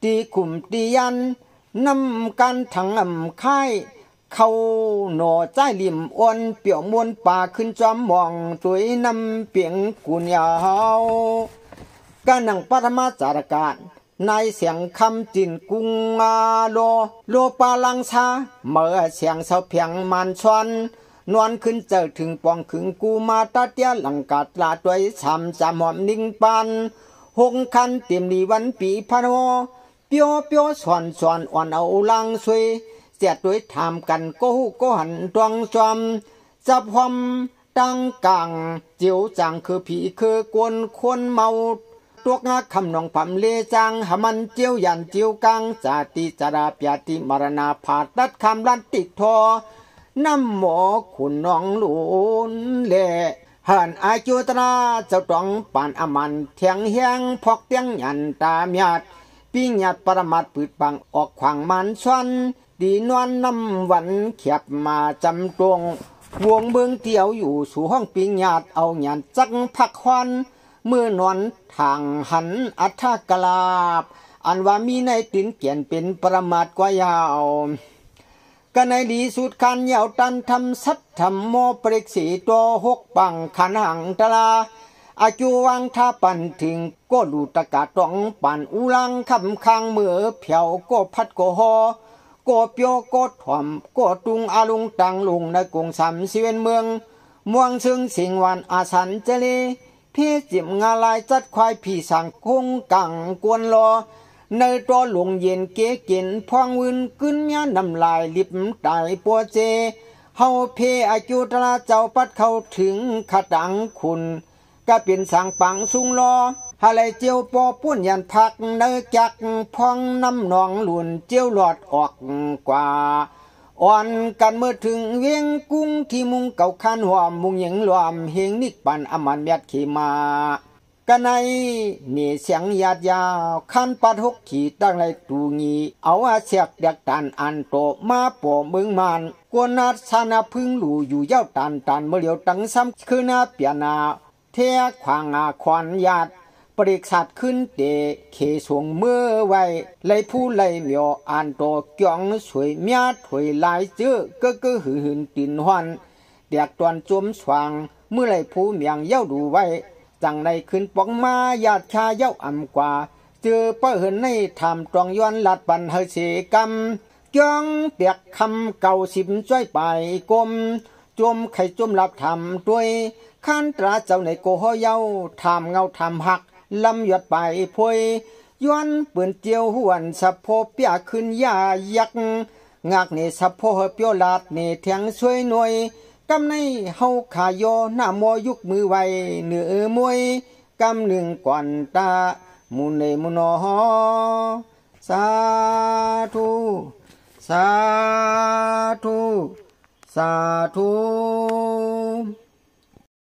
Speaker 1: ตีขุมตียันน้ำกันถังค่ายเขาหน่อใจริมอ้วนเปี่ยวมวนป่าขึ้นจอมมองตัวน้ำเปียงกุญยาวการนั่งปฐมจารการในเสียงคำจินกุงโลปาลังชาเมื่อเสียงเสาเพียงมันชวน นอนขึ้นเจอถึงปองขึงกูมาตาเตียหลังกาดลาด้วยสามหอมนิ่งปันหงคันเต็มดีวันปีพะโนเปียวเปียวสอนสอนอ่อนเอาลังสวยเสียด้วยถามกันโกหูโกหันตวงจอมจับหอมดังกังเจียวจังคือผีคือกวนคนเมาตัวงาคำนองผัมเลจังหามันเจียวยันเจียวกังจาติจาราปยาติมรณาผาตัดคำลันติดทอน้ำหมอขุนน้องหลุนเล่หันอาจุตราเจ้าต้องปานอมันเทียงเฮียงพอกเตียงยันตามยาดปิ้งหยัดปรมัดปืดบังออกขวางมันซ้อนดีนวลน้ำวันเขียบมาจำตวงวงเบืองเตียวอยู่สู่ห้องปิ้งหยัดเอาหยันจักพักควันเมื่อนอนทางหันอัฐกลาบอันว่ามีในตินเกียนเป็นปรมาทกว่ายาวกันในดีสุดคันยาวตันทำสัตธรรมโมปริกสีตัวหกปังขันหังตลาอาจูวังท่าปันถึงก็ดูตะกาตองปันอุลังคำค้างเมื่อเพียวก็พัดก็หอก็เปียวก็ถ่อมก็ตุงอาลุงตังลุงในกรุงสามสิเวนเมืองม่วงซึ่งสิงวันอาสันเจเลพี่จิมงาลายจัดควายพี่สั่งคงกังกวนรอในตัวหลงเย็นเก๋กินพองวินกึ้นยาน้ำลายลิบตายปัวเจเฮาเพอาจุตราเจ้าปัดเข้าถึงขดังคุณก็เป็นสั่งปังสุงรอหาไรเจียวปอปุ้นยันพักเนจักพองน้ำนองหลุนเจียวหลอดออกกว่าอ่อนกันเมื่อถึงเวียงกุ้งที่มุงเก่าคันหัวมุงหญิงหลวมเฮงนิกปันอมันยัดขีมากันในนี่เสียงยาดยาวคันปัดหกขีดตั้งไรตูงีเอาอาเสียกเด็กตันอันโตมาปอเมืองมันกวนนัดสานาพึ่งหลู่อยู่เย้าตันเมื่อเลียวตั้งซ้ำคือนาเปียนาเทียขวางอาควันยาดปริกษัตขึ้นเตะเขสวงเมื่อไว้ไลผู้ไลเหมียวอันโตเกี่ยงสวยเมียถวยลายเจื้อก็หืนตินหวันเด็กตอนจมสว่างเมื่อไลผู้เมียงเย้าดูไว้จังในขึ้นปองมาญาติชาเย้าอ่ำกว่าเจอเปิ้นในทำตรองย้อนลัดปันเฮเสกรรมจ้องเปียกคำเก่าสิบจ้อยไปกลมจมไข่จมหลับทำด้วยขันตราเจ้าในโกหเย้าทำเงาทำหักลำยอดไปพวยย้อนเปื่อนเจียวหวนสะโพเปียขึ้นยายักงากเนสะโพเปียวลาดเนเทียงสวยหน่วยกำในเฮาขายอหน้ามอยุกมือไวเหนือมวยกำหนึ่งก่อนตามุนเนมุนอสาธุสาธุสาธุ